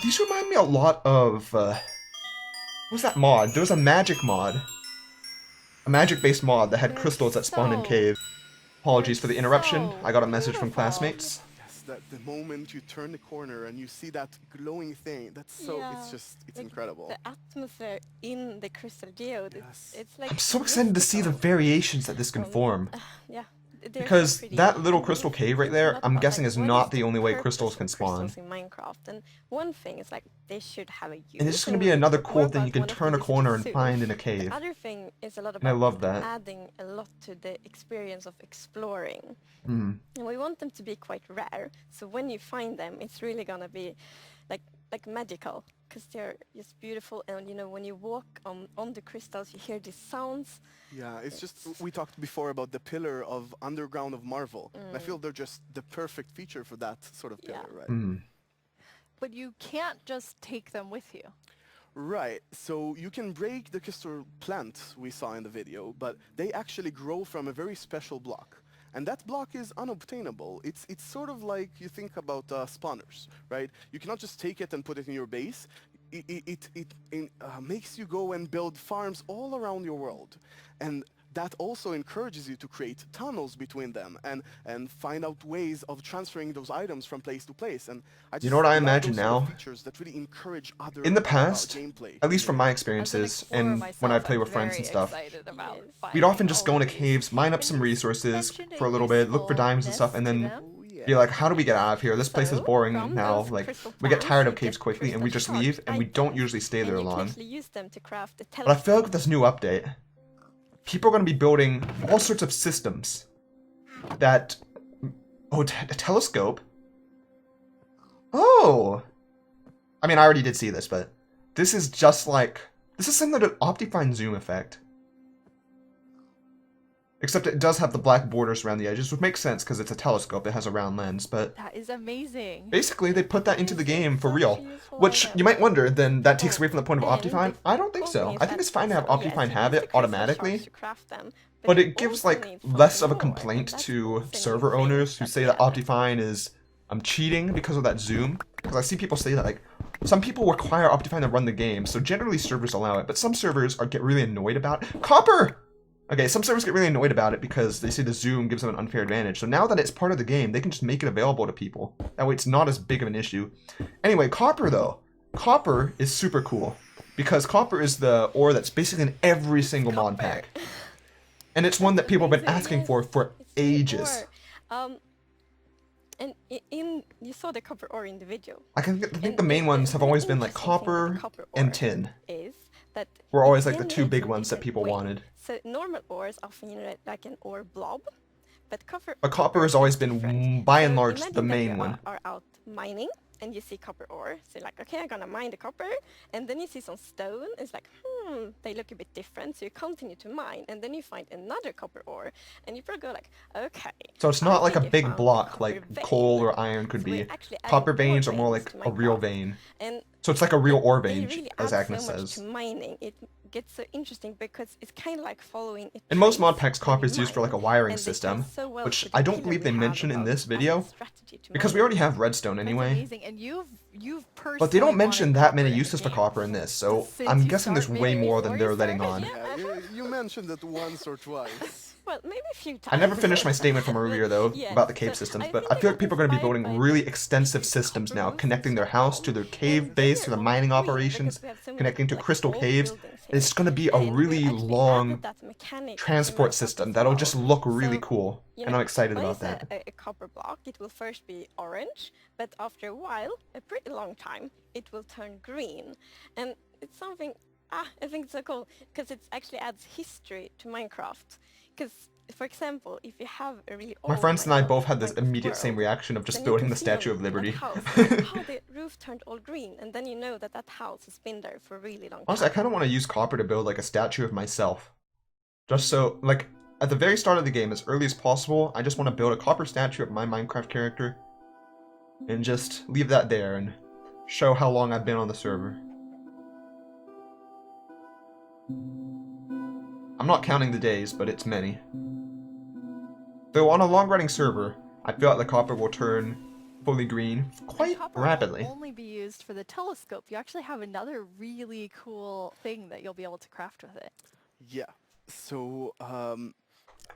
Speaker 1: These remind me a lot of, what was that mod? There was a magic mod. A magic-based mod that had
Speaker 2: They're
Speaker 1: crystals that spawned in
Speaker 2: so
Speaker 1: caves. Apologies for the interruption.
Speaker 2: So
Speaker 1: I got a message from
Speaker 2: beautiful.
Speaker 1: classmates.
Speaker 5: Yes, that the moment you turn the corner and you see that glowing thing, that's so,
Speaker 4: Yeah.
Speaker 5: it's
Speaker 4: Like,
Speaker 5: incredible.
Speaker 4: The atmosphere in the crystal geode,
Speaker 5: Yes.
Speaker 4: it's like
Speaker 1: I'm so excited to see the
Speaker 4: mystical.
Speaker 1: variations that this can form.
Speaker 4: Yeah, they're so
Speaker 1: Because
Speaker 4: pretty.
Speaker 1: that little
Speaker 4: And
Speaker 1: crystal
Speaker 4: if you
Speaker 1: cave right
Speaker 4: think a
Speaker 1: there,
Speaker 4: lot
Speaker 1: I'm
Speaker 4: about,
Speaker 1: guessing
Speaker 4: like,
Speaker 1: is
Speaker 4: what
Speaker 1: not
Speaker 4: is
Speaker 1: the only way crystals
Speaker 4: purpose
Speaker 1: can
Speaker 4: of
Speaker 1: spawn.
Speaker 4: crystals in Minecraft, and one thing is like they should have a use.
Speaker 1: And it's just gonna
Speaker 4: and
Speaker 1: be
Speaker 4: we'll
Speaker 1: another
Speaker 4: talk more
Speaker 1: cool thing you
Speaker 4: about
Speaker 1: can
Speaker 4: one of
Speaker 1: turn a
Speaker 4: the
Speaker 1: corner
Speaker 4: usages
Speaker 1: and
Speaker 4: soon.
Speaker 1: find in a
Speaker 4: The
Speaker 1: cave.
Speaker 4: other thing is a lot
Speaker 1: And I
Speaker 4: about
Speaker 1: love
Speaker 4: just
Speaker 1: that.
Speaker 4: adding a lot to the experience of exploring.
Speaker 1: Mm.
Speaker 4: And we want them to be quite rare, so when you find them, it's really gonna be like magical, because they're just beautiful. And you know, when you walk on the crystals, you hear these sounds.
Speaker 5: Yeah, it's just, we talked before about the pillar of underground of Marvel. And I feel they're just the perfect feature for that sort of pillar,
Speaker 4: Yeah.
Speaker 5: right?
Speaker 1: Mm.
Speaker 2: But you can't just take them with you.
Speaker 5: Right, so you can break the crystal plant we saw in the video, but they actually grow from a very special block. And that block is unobtainable. It's sort of like you think about spawners, right? You cannot just take it and put it in your base. It makes you go and build farms all around your world. And that also encourages you to create tunnels between them and find out ways of transferring those items from place to place. And I just
Speaker 1: You know what I
Speaker 5: love
Speaker 1: imagine
Speaker 5: those sort of
Speaker 1: now?
Speaker 5: features that really encourage other
Speaker 1: In the past,
Speaker 5: gameplay.
Speaker 1: at least from my
Speaker 2: As an
Speaker 1: experiences,
Speaker 2: explorer
Speaker 1: and
Speaker 2: myself,
Speaker 1: when I play
Speaker 2: I'm
Speaker 1: with friends
Speaker 2: very
Speaker 1: and stuff,
Speaker 2: excited about
Speaker 4: Yes.
Speaker 1: we'd
Speaker 2: finding
Speaker 1: often just
Speaker 2: all
Speaker 1: go
Speaker 2: of
Speaker 1: into
Speaker 2: these.
Speaker 1: caves, mine up
Speaker 2: And
Speaker 1: some
Speaker 2: you
Speaker 1: resources
Speaker 2: mentioned
Speaker 1: for a little bit, look for diamonds and stuff, and then
Speaker 2: usefulness to them.
Speaker 5: Oh, yeah.
Speaker 1: be like, how do we get out of here? This place is
Speaker 4: So,
Speaker 1: boring
Speaker 4: from
Speaker 1: now.
Speaker 4: those
Speaker 1: Like,
Speaker 4: crystal
Speaker 1: we get
Speaker 4: plants,
Speaker 1: tired of
Speaker 4: you
Speaker 1: caves
Speaker 4: get
Speaker 1: quickly and we
Speaker 4: crystal
Speaker 1: just leave,
Speaker 4: shard
Speaker 1: and we don't
Speaker 4: items.
Speaker 1: usually stay
Speaker 4: And
Speaker 1: there
Speaker 4: you can
Speaker 1: long.
Speaker 4: actually use them to craft the
Speaker 1: But I feel like
Speaker 4: telescope.
Speaker 1: with this new update, people are going to be building all sorts of systems that... Oh, a telescope? Oh! I mean, I already did see this, but this is just like... This is similar to Optifine zoom effect. Except it does have the black borders around the edges, which makes sense because it's a telescope that has a round lens, but...
Speaker 2: That is amazing.
Speaker 1: Basically, they put that into the game for
Speaker 4: Such
Speaker 1: real.
Speaker 4: useful
Speaker 1: Which,
Speaker 4: item.
Speaker 1: you might wonder, then that takes
Speaker 4: Oh,
Speaker 1: away from the point of
Speaker 4: and
Speaker 1: Optifine?
Speaker 4: the
Speaker 1: I don't think
Speaker 4: cool
Speaker 1: so.
Speaker 4: thing is
Speaker 1: I think
Speaker 4: that-
Speaker 1: it's fine to have
Speaker 4: so, yes,
Speaker 1: Optifine
Speaker 4: you
Speaker 1: have
Speaker 4: use
Speaker 1: it
Speaker 4: the crystal
Speaker 1: automatically.
Speaker 4: shards to craft them,
Speaker 1: But
Speaker 4: you
Speaker 1: it gives,
Speaker 4: also
Speaker 1: like,
Speaker 4: need
Speaker 1: less of a
Speaker 4: something more,
Speaker 1: complaint
Speaker 4: and
Speaker 1: to
Speaker 4: that's
Speaker 1: server
Speaker 4: also a new thing
Speaker 1: owners who say that Optifine is cheating because of that zoom. Because I see people say that, like, some people require Optifine to run the game, so generally servers allow it, but some servers get really annoyed about it. Copper! Okay, some servers get really annoyed about it because they say the zoom gives them an unfair advantage. So now that it's part of the game, they can just make it available to people. That way it's not as big of an issue. Anyway, copper though. Copper is super cool. Because copper is the ore that's basically in every single mod pack. And it's one that people have been asking for
Speaker 4: It's the
Speaker 1: ages.
Speaker 4: ore. And you saw the copper ore in the video.
Speaker 1: I think
Speaker 4: And
Speaker 1: the main ones have
Speaker 4: really
Speaker 1: always been like
Speaker 4: interesting thing with the
Speaker 1: copper
Speaker 4: ore
Speaker 1: and tin.
Speaker 4: Is that
Speaker 1: Were always
Speaker 4: it
Speaker 1: like the two big
Speaker 4: generates in
Speaker 1: ones that
Speaker 4: different
Speaker 1: people
Speaker 4: ways.
Speaker 1: wanted.
Speaker 4: So normal ores often generate like an ore blob, but
Speaker 1: But copper has always been,
Speaker 4: different.
Speaker 1: by and
Speaker 4: So
Speaker 1: large, the
Speaker 4: imagine that
Speaker 1: main
Speaker 4: you
Speaker 1: one.
Speaker 4: are out mining and you see copper ore. So you're like, okay, I'm gonna mine the copper, and then you see some stone. It's like, they look a bit different. So you continue to mine, and then you find another copper ore, and you probably go like, okay.
Speaker 1: So it's
Speaker 4: I
Speaker 1: not like a
Speaker 4: think I
Speaker 1: big
Speaker 4: found a
Speaker 1: block
Speaker 4: copper
Speaker 1: like
Speaker 4: vein.
Speaker 1: coal or iron could
Speaker 4: So we're
Speaker 1: be.
Speaker 4: actually adding
Speaker 1: Copper
Speaker 4: ore
Speaker 1: veins are more
Speaker 4: veins
Speaker 1: like
Speaker 4: to
Speaker 1: a real
Speaker 4: Minecraft.
Speaker 1: vein.
Speaker 4: And
Speaker 1: So it's like a real ore
Speaker 4: they
Speaker 1: vein,
Speaker 4: really
Speaker 1: as
Speaker 4: add
Speaker 1: Agnes
Speaker 4: so much
Speaker 1: says.
Speaker 4: to mining. It gets so interesting because it's kind of like following a
Speaker 1: In most mod
Speaker 4: trace
Speaker 1: packs,
Speaker 4: when
Speaker 1: copper
Speaker 4: you
Speaker 1: is used for like a
Speaker 4: mine,
Speaker 1: wiring
Speaker 4: and they tie
Speaker 1: system,
Speaker 4: so well
Speaker 1: which
Speaker 4: to the
Speaker 1: I don't
Speaker 4: pillar
Speaker 1: believe
Speaker 4: we
Speaker 1: they
Speaker 4: have
Speaker 1: mention in
Speaker 4: about
Speaker 1: this
Speaker 4: as a
Speaker 1: video,
Speaker 4: strategy to
Speaker 1: because we
Speaker 4: mining.
Speaker 1: already have redstone
Speaker 2: That's
Speaker 1: anyway.
Speaker 2: amazing, and you've personally
Speaker 1: But they don't mention
Speaker 2: wanted
Speaker 1: that many
Speaker 2: copper in the
Speaker 1: uses for
Speaker 2: game.
Speaker 1: copper in this, so
Speaker 2: Since
Speaker 1: I'm
Speaker 2: you
Speaker 1: guessing there's
Speaker 2: start
Speaker 1: way
Speaker 2: maybe
Speaker 1: more than
Speaker 2: before
Speaker 1: they're
Speaker 2: you
Speaker 1: letting
Speaker 2: start,
Speaker 1: on.
Speaker 5: Yeah, you mentioned it once or twice.
Speaker 4: Well, maybe a few times.
Speaker 1: I never finished my statement from earlier though
Speaker 4: Yes,
Speaker 1: about the cave
Speaker 4: so
Speaker 1: systems,
Speaker 4: I
Speaker 1: but
Speaker 4: think
Speaker 1: I
Speaker 4: I
Speaker 1: feel
Speaker 4: got
Speaker 1: like people are going to be
Speaker 4: inspired
Speaker 1: building
Speaker 4: by
Speaker 1: really
Speaker 4: the
Speaker 1: extensive
Speaker 4: copper
Speaker 1: systems now,
Speaker 4: roofs
Speaker 1: connecting their
Speaker 4: and
Speaker 1: house
Speaker 4: so
Speaker 1: to their
Speaker 4: on.
Speaker 1: cave
Speaker 4: And
Speaker 1: base,
Speaker 4: here
Speaker 1: to the
Speaker 4: on
Speaker 1: mining
Speaker 4: green,
Speaker 1: operations,
Speaker 4: because we have so many,
Speaker 1: connecting to
Speaker 4: like,
Speaker 1: crystal
Speaker 4: old
Speaker 1: caves.
Speaker 4: buildings
Speaker 1: And it's
Speaker 4: here.
Speaker 1: going to be a
Speaker 4: And we
Speaker 1: really
Speaker 4: actually
Speaker 1: long
Speaker 4: added that mechanic to
Speaker 1: transport
Speaker 4: Minecraft
Speaker 1: system
Speaker 4: as
Speaker 1: that'll
Speaker 4: well.
Speaker 1: just look really
Speaker 4: So,
Speaker 1: cool,
Speaker 4: you
Speaker 1: and
Speaker 4: know,
Speaker 1: I'm excited
Speaker 4: place
Speaker 1: about that.
Speaker 4: a copper block, it will first be orange, but after a while, a pretty long time, it will turn green. And it's something, I think it's so cool, because it actually adds history to Minecraft. Because, for example, if you have a really old
Speaker 1: My friends and I
Speaker 4: Minecraft
Speaker 1: both had this
Speaker 4: Minecraft
Speaker 1: immediate same
Speaker 4: world,
Speaker 1: reaction of just
Speaker 4: then you
Speaker 1: building
Speaker 4: can
Speaker 1: the
Speaker 4: see
Speaker 1: Statue
Speaker 4: on
Speaker 1: of
Speaker 4: that
Speaker 1: Liberty.
Speaker 4: house how the roof turned all green, and then you know that that house has been there for a really long
Speaker 1: Honestly, I
Speaker 4: time.
Speaker 1: kind of want to use copper to build like a statue of myself. Just so, like, at the very start of the game, as early as possible, I just want to build a copper statue of my Minecraft character. And just leave that there and show how long I've been on the server. I'm not counting the days, but it's many. Though on a long-running server, I feel like the copper will turn fully green quite
Speaker 2: Copper
Speaker 1: rapidly.
Speaker 2: will only be used for the telescope. You actually have another really cool thing that you'll be able to craft with it.
Speaker 5: Yeah. So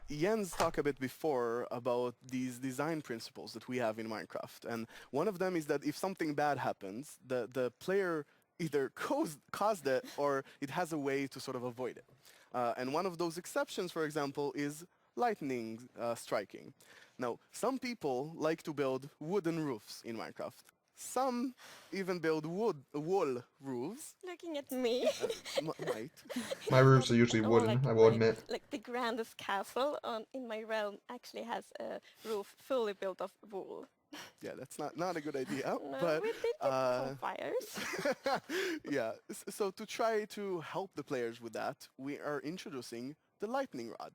Speaker 5: Jens talked a bit before about these design principles that we have in Minecraft, and one of them is that if something bad happens, the player either caused it or it has a way to sort of avoid it. And one of those exceptions, for example, is lightning striking. Now, some people like to build wooden roofs in Minecraft. Some even build wall roofs.
Speaker 4: Looking at me.
Speaker 5: Might.
Speaker 1: My roofs are usually
Speaker 4: Or
Speaker 1: wooden, I will admit.
Speaker 4: Like the grandest castle in my realm actually has a roof fully built of wool.
Speaker 5: Yeah, that's not a good idea.
Speaker 4: No,
Speaker 5: but
Speaker 4: we did get some fires.
Speaker 5: yeah, so to try to help the players with that, we are introducing the lightning rod.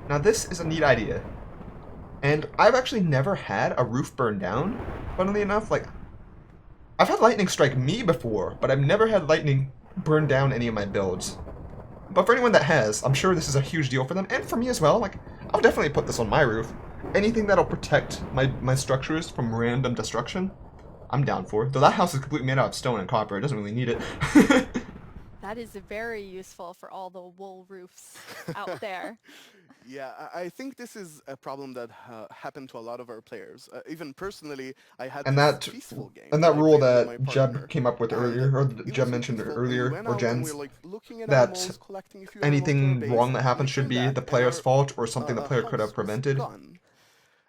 Speaker 1: Now this is a neat idea. And I've actually never had a roof burn down, funnily enough. Like, I've had lightning strike me before, but I've never had lightning burn down any of my builds. But for anyone that has, I'm sure this is a huge deal for them, and for me as well. Like, I'll definitely put this on my roof. Anything that'll protect my structures from random destruction, I'm down for. Though that house is completely made out of stone and copper, it doesn't really need it.
Speaker 2: That is very useful for all the wool roofs out there.
Speaker 5: Yeah, I think this is a problem that happened to a lot of our players. Even personally, I had this peaceful game.
Speaker 1: And that
Speaker 5: I
Speaker 1: rule
Speaker 5: played with
Speaker 1: that
Speaker 5: my
Speaker 1: Jeb
Speaker 5: partner,
Speaker 1: came up with
Speaker 5: and
Speaker 1: earlier, or
Speaker 5: it
Speaker 1: Jeb
Speaker 5: was
Speaker 1: mentioned
Speaker 5: peaceful. We
Speaker 1: earlier,
Speaker 5: went
Speaker 1: or
Speaker 5: out and
Speaker 1: Jens,
Speaker 5: we were, like, looking at
Speaker 1: that
Speaker 5: animals, collecting a few
Speaker 1: anything
Speaker 5: animals to our
Speaker 1: wrong
Speaker 5: base,
Speaker 1: that happens
Speaker 5: we
Speaker 1: should
Speaker 5: came
Speaker 1: be
Speaker 5: back
Speaker 1: the
Speaker 5: and
Speaker 1: player's
Speaker 5: our,
Speaker 1: fault, or something the player could have
Speaker 5: house was
Speaker 1: prevented.
Speaker 5: gone.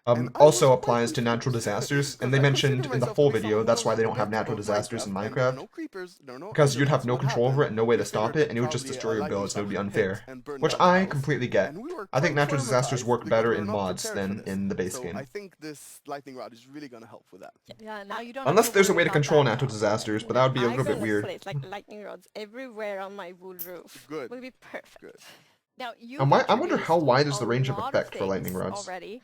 Speaker 5: And I
Speaker 1: Also
Speaker 5: was quite
Speaker 1: applies to natural
Speaker 5: confused,
Speaker 1: disasters,
Speaker 5: 'cause
Speaker 1: and they
Speaker 5: I
Speaker 1: mentioned
Speaker 5: consider
Speaker 1: in the
Speaker 5: myself
Speaker 1: full
Speaker 5: to be
Speaker 1: video
Speaker 5: someone who
Speaker 1: that's
Speaker 5: knows
Speaker 1: why
Speaker 5: a
Speaker 1: they don't have
Speaker 5: bit
Speaker 1: natural
Speaker 5: about
Speaker 1: disasters in
Speaker 5: Minecraft, and there are
Speaker 1: Minecraft.
Speaker 5: no creepers, there are no
Speaker 1: Because you'd have
Speaker 5: endermans,
Speaker 1: no
Speaker 5: what
Speaker 1: control over
Speaker 5: happened?
Speaker 1: it and no way
Speaker 5: We
Speaker 1: to stop
Speaker 5: figured
Speaker 1: it, and it would just
Speaker 5: probably
Speaker 1: destroy your
Speaker 5: lightning
Speaker 1: builds, and it would be
Speaker 5: struck
Speaker 1: unfair.
Speaker 5: hit and burned
Speaker 1: Which
Speaker 5: down the
Speaker 1: I
Speaker 5: house,
Speaker 1: completely get.
Speaker 5: and we were
Speaker 1: I think
Speaker 5: quite
Speaker 1: natural disasters
Speaker 5: traumatized
Speaker 1: work
Speaker 5: because
Speaker 1: better
Speaker 5: we were
Speaker 1: in
Speaker 5: not
Speaker 1: mods
Speaker 5: prepared for
Speaker 1: than
Speaker 5: this.
Speaker 1: in the base
Speaker 5: So
Speaker 1: game.
Speaker 5: I think this lightning rod is really going to help with that.
Speaker 2: Yeah, now you don't
Speaker 1: Unless
Speaker 2: have to
Speaker 1: there's a
Speaker 2: worry
Speaker 1: way to
Speaker 2: about
Speaker 1: control
Speaker 2: that.
Speaker 1: natural disasters, but that would be a
Speaker 4: I'm
Speaker 1: little bit
Speaker 4: gonna
Speaker 1: weird.
Speaker 4: place like lightning rods everywhere on my wool roof.
Speaker 5: Good.
Speaker 4: Will be perfect.
Speaker 5: Good.
Speaker 2: Now you
Speaker 1: I wonder how wide is the range of
Speaker 2: lot
Speaker 1: effect for lightning
Speaker 2: things
Speaker 1: rods.
Speaker 2: already,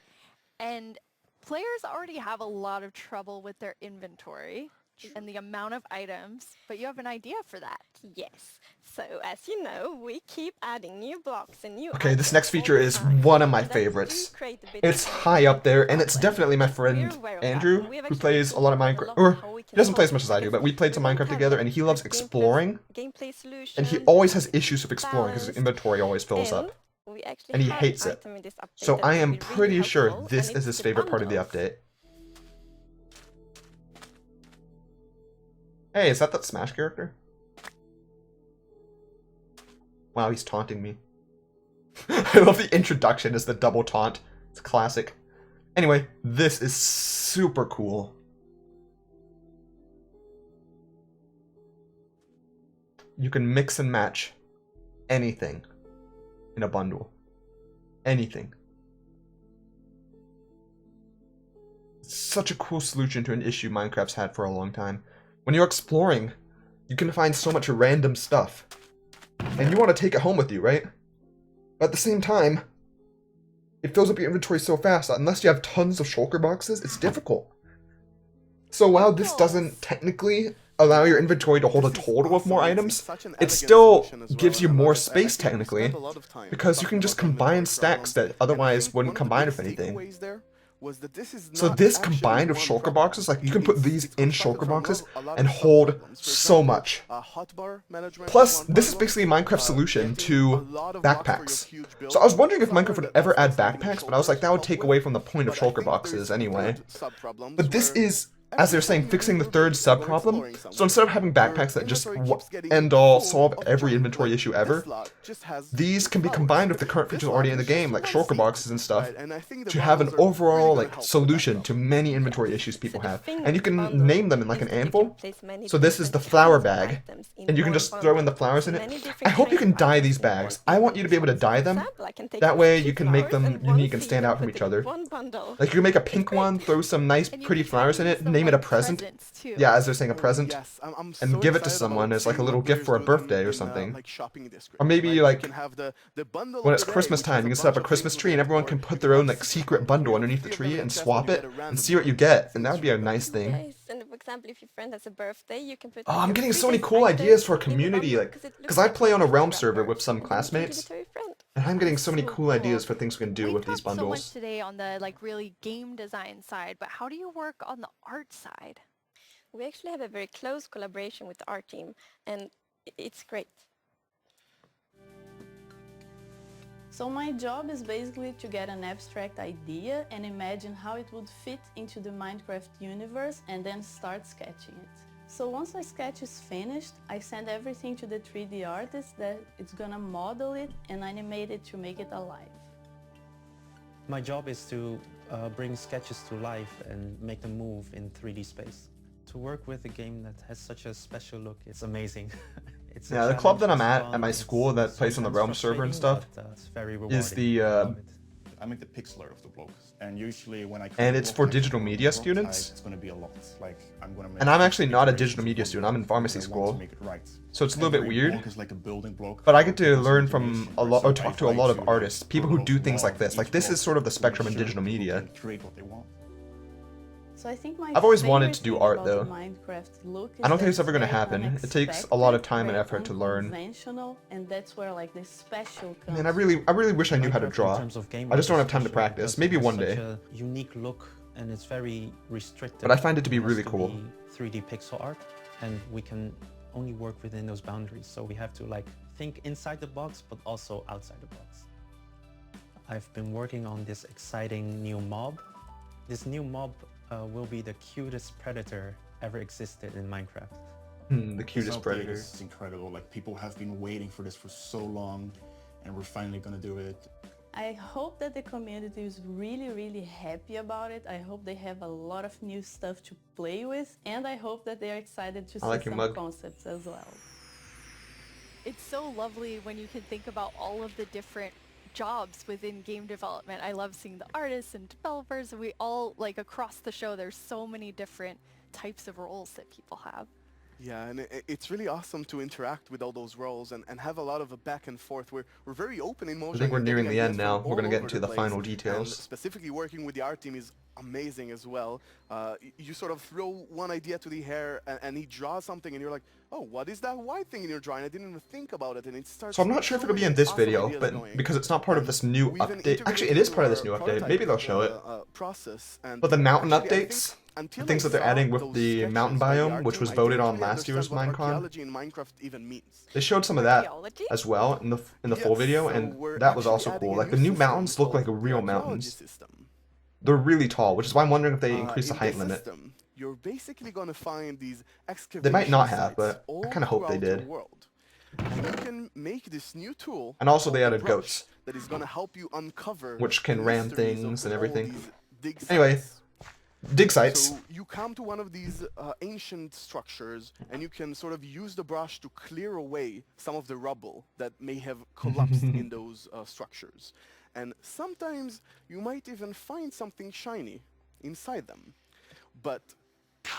Speaker 2: and players already have a lot of trouble with their inventory and the amount of items, but you have an idea for that.
Speaker 4: Yes. So as you know, we keep adding new blocks and new
Speaker 1: Okay, this
Speaker 4: items
Speaker 1: next
Speaker 4: all
Speaker 1: feature
Speaker 4: the
Speaker 1: is
Speaker 4: time,
Speaker 1: one of my
Speaker 4: and that do
Speaker 1: favorites.
Speaker 4: create a bit
Speaker 1: It's
Speaker 4: of
Speaker 1: high up there, and it's
Speaker 4: problem.
Speaker 1: definitely my
Speaker 4: We're
Speaker 1: friend
Speaker 4: aware of that,
Speaker 1: Andrew,
Speaker 4: and we have
Speaker 1: who
Speaker 4: actually
Speaker 1: plays a lot of
Speaker 4: quite
Speaker 1: Minecraft,
Speaker 4: lot
Speaker 1: or
Speaker 4: how we
Speaker 1: he
Speaker 4: can
Speaker 1: doesn't play as
Speaker 4: solve
Speaker 1: much as
Speaker 4: it,
Speaker 1: I do, but we
Speaker 4: because
Speaker 1: played some
Speaker 4: don't
Speaker 1: Minecraft
Speaker 4: have,
Speaker 1: together,
Speaker 4: like,
Speaker 1: and he
Speaker 4: good
Speaker 1: loves exploring,
Speaker 4: gameplay solution,
Speaker 1: and he always has
Speaker 4: everything
Speaker 1: issues with exploring because his
Speaker 4: balanced,
Speaker 1: inventory always fills
Speaker 4: and
Speaker 1: up,
Speaker 4: we actually
Speaker 1: and he
Speaker 4: have
Speaker 1: hates it.
Speaker 4: item in this update
Speaker 1: So
Speaker 4: that
Speaker 1: I
Speaker 4: will
Speaker 1: am
Speaker 4: be really
Speaker 1: pretty sure
Speaker 4: helpful,
Speaker 1: this
Speaker 4: and
Speaker 1: is
Speaker 4: it's
Speaker 1: his
Speaker 4: the
Speaker 1: favorite part of the
Speaker 4: bundles.
Speaker 1: update. Hey, is that Smash character? Wow, he's taunting me. I love the introduction as the double taunt. It's classic. Anyway, this is super cool. You can mix and match anything in a bundle. Anything. It's such a cool solution to an issue Minecraft's had for a long time. When you're exploring, you can find so much random stuff. And you want to take it home with you, right? But at the same time, it fills up your inventory so fast that unless you have tons of shulker boxes, it's difficult. So while this doesn't technically allow your inventory to hold a total of more items, it still gives you more space technically, because you can just combine stacks that otherwise wouldn't combine with anything. So this combined with shulker boxes, like you can put these in shulker boxes and hold so much. Plus, this is basically a Minecraft solution to backpacks. So I was wondering if Minecraft would ever add backpacks, but I was like, that would take away from the point of shulker boxes anyway. But this is, as they're saying, fixing the third sub-problem. So instead of having backpacks that just end-all solve every inventory issue ever, these can be combined with the current features already in the game, like shulker boxes and stuff, to have an overall solution to many inventory issues people have. And you can name them in like an anvil. So this is the flower bag, and you can just throw in the flowers in it. I hope you can dye these bags. I want you to be able to dye them. That way you can make them unique and stand out from each other. Like you can make a pink one, throw some nice pretty flowers in it, name it a present. Yeah, as they're saying, a present. And give it to someone as like a little gift for a birthday or something. Or maybe like when it's Christmas time, you can set up a Christmas tree and everyone can put their own like secret bundle underneath the tree and swap it and see what you get. And that would be a nice thing.
Speaker 4: Yes, and for example, if your friend has a birthday, you can put.
Speaker 1: Oh, I'm getting so many cool ideas for a community, like, because I play on a realm server with some classmates, and I'm getting so many cool ideas for things we can do with these
Speaker 2: We've talked so
Speaker 1: bundles.
Speaker 2: much today on the really game design side, but how do you work on the art side?
Speaker 4: We actually have a very close collaboration with the art team, and it's great.
Speaker 6: So my job is basically to get an abstract idea and imagine how it would fit into the Minecraft universe and then start sketching it. So once the sketch is finished, I send everything to the 3D artist that it's gonna model it and animate it to make it alive.
Speaker 7: My job is to bring sketches to life and make them move in 3D space. To work with a game that has such a special look, it's amazing. It's
Speaker 1: Yeah, the club that I'm at my school that plays on the Realm server and stuff
Speaker 7: it's very
Speaker 1: is the
Speaker 8: I make the pixel art of the blocks, and usually when I
Speaker 1: and it's for digital media students.
Speaker 8: It's going to be a lot. Like I'm going to make.
Speaker 1: And I'm actually not a digital media student. I'm in pharmacy school,
Speaker 8: make it right.
Speaker 1: so it's a little bit
Speaker 8: Every
Speaker 1: weird.
Speaker 8: block is like a building block.
Speaker 1: But I get to
Speaker 8: It's
Speaker 1: learn
Speaker 8: something
Speaker 1: from
Speaker 8: useful,
Speaker 1: a lot,
Speaker 8: so
Speaker 1: or
Speaker 8: I
Speaker 1: talk to a lot of
Speaker 8: invite
Speaker 1: artists,
Speaker 8: you
Speaker 1: people
Speaker 8: to
Speaker 1: who do things
Speaker 8: model
Speaker 1: like this. Like
Speaker 8: each
Speaker 1: this is
Speaker 8: block
Speaker 1: sort of the
Speaker 8: to make
Speaker 1: spectrum in
Speaker 8: sure
Speaker 1: digital
Speaker 8: people
Speaker 1: media.
Speaker 8: can create what they want.
Speaker 6: So I think my
Speaker 1: I've always wanted
Speaker 6: favorite
Speaker 1: to do
Speaker 6: thing
Speaker 1: art,
Speaker 6: about
Speaker 1: though.
Speaker 6: the Minecraft look is
Speaker 1: I don't think
Speaker 6: that
Speaker 1: it's ever gonna
Speaker 6: very
Speaker 1: happen. It takes a lot of time and
Speaker 6: unexpected,
Speaker 1: effort to
Speaker 6: very
Speaker 1: learn.
Speaker 6: unconventional, and that's where like the special comes.
Speaker 1: Man, I really wish I knew how to
Speaker 7: Minecraft in
Speaker 1: draw.
Speaker 7: terms of game
Speaker 1: I just
Speaker 7: art
Speaker 1: don't
Speaker 7: is
Speaker 1: have time to
Speaker 7: special
Speaker 1: practice.
Speaker 7: because
Speaker 1: Maybe
Speaker 7: it has
Speaker 1: one
Speaker 7: such
Speaker 1: day.
Speaker 7: a unique look and it's very restricted.
Speaker 1: But I find it to be
Speaker 7: It has
Speaker 1: really cool.
Speaker 7: be 3D pixel art, and we can only work within those boundaries. So we have to like think inside the box, but also outside the box. I've been working on this exciting new mob. This new mob will be the cutest predator ever existed in Minecraft.
Speaker 1: The
Speaker 8: This
Speaker 1: cutest
Speaker 8: update
Speaker 1: predator.
Speaker 8: is incredible. Like people have been waiting for this for so long, and we're finally going to do it.
Speaker 6: I hope that the community is really happy about it. I hope they have a lot of new stuff to play with, and I hope that they are excited to
Speaker 1: I like
Speaker 6: see
Speaker 1: your
Speaker 6: some
Speaker 1: mug.
Speaker 6: concepts as well.
Speaker 2: It's so lovely when you can think about all of the different jobs within game development. I love seeing the artists and developers, and we all, like across the show, there's so many different types of roles that people have.
Speaker 5: Yeah, and it's really awesome to interact with all those roles and have a lot of a back and forth. We're very open in motion.
Speaker 1: I think we're
Speaker 5: and
Speaker 1: nearing
Speaker 5: getting
Speaker 1: the end
Speaker 5: ideas
Speaker 1: now.
Speaker 5: from
Speaker 1: We're gonna
Speaker 5: all
Speaker 1: get
Speaker 5: over
Speaker 1: into the
Speaker 5: place,
Speaker 1: final
Speaker 5: and
Speaker 1: details.
Speaker 5: specifically working with the art team is amazing as well. You sort of throw one idea to the air and he draws something and you're like, oh, what is that white thing in your drawing? I didn't even think about it, and it starts.
Speaker 1: So I'm not sure if
Speaker 5: so
Speaker 1: it'll be in
Speaker 5: many
Speaker 1: this
Speaker 5: awesome
Speaker 1: video,
Speaker 5: ideas
Speaker 1: but
Speaker 5: going.
Speaker 1: because it's not part of
Speaker 5: And
Speaker 1: this new
Speaker 5: we even
Speaker 1: update. Actually, it
Speaker 5: integrated
Speaker 1: is part of this
Speaker 5: into
Speaker 1: new
Speaker 5: our
Speaker 1: update. Maybe they'll show it.
Speaker 5: process. And
Speaker 1: But the mountain
Speaker 5: actually, I think
Speaker 1: updates,
Speaker 5: until
Speaker 1: the things
Speaker 5: I
Speaker 1: that they're
Speaker 5: saw
Speaker 1: adding with
Speaker 5: those
Speaker 1: the
Speaker 5: sketches
Speaker 1: mountain
Speaker 5: by the
Speaker 1: biome,
Speaker 5: art
Speaker 1: which
Speaker 5: team,
Speaker 1: was
Speaker 5: I
Speaker 1: voted
Speaker 5: didn't
Speaker 1: on
Speaker 5: really
Speaker 1: last year's
Speaker 5: understand what
Speaker 1: Minecon.
Speaker 5: archaeology in Minecraft even means.
Speaker 1: They showed some of that
Speaker 4: Archaeology?
Speaker 1: as well in the full
Speaker 5: Yes,
Speaker 1: video,
Speaker 5: so
Speaker 1: and
Speaker 5: we're
Speaker 1: that was
Speaker 5: actually
Speaker 1: also
Speaker 5: adding
Speaker 1: cool.
Speaker 5: a
Speaker 1: Like the new
Speaker 5: system
Speaker 1: mountains look like
Speaker 5: called the
Speaker 1: real
Speaker 5: archaeology
Speaker 1: mountains.
Speaker 5: system.
Speaker 1: They're really tall, which is why I'm wondering if they increase the
Speaker 5: In
Speaker 1: height
Speaker 5: this
Speaker 1: limit.
Speaker 5: system, you're basically going to find these excavation
Speaker 1: They might not have,
Speaker 5: sites
Speaker 1: but I
Speaker 5: all
Speaker 1: kinda hope they
Speaker 5: throughout the
Speaker 1: did.
Speaker 5: world. And you can make this new tool.
Speaker 1: And also
Speaker 5: called
Speaker 1: they
Speaker 5: the
Speaker 1: added
Speaker 5: brush
Speaker 1: goats,
Speaker 5: that is going to help you uncover
Speaker 1: which can
Speaker 5: the
Speaker 1: ram
Speaker 5: mysteries of
Speaker 1: things and
Speaker 5: all
Speaker 1: everything.
Speaker 5: these dig
Speaker 1: Anyway,
Speaker 5: sites.
Speaker 1: dig sites.
Speaker 5: So you come to one of these ancient structures and you can sort of use the brush to clear away some of the rubble that may have collapsed in those structures. And sometimes you might even find something shiny inside them. But,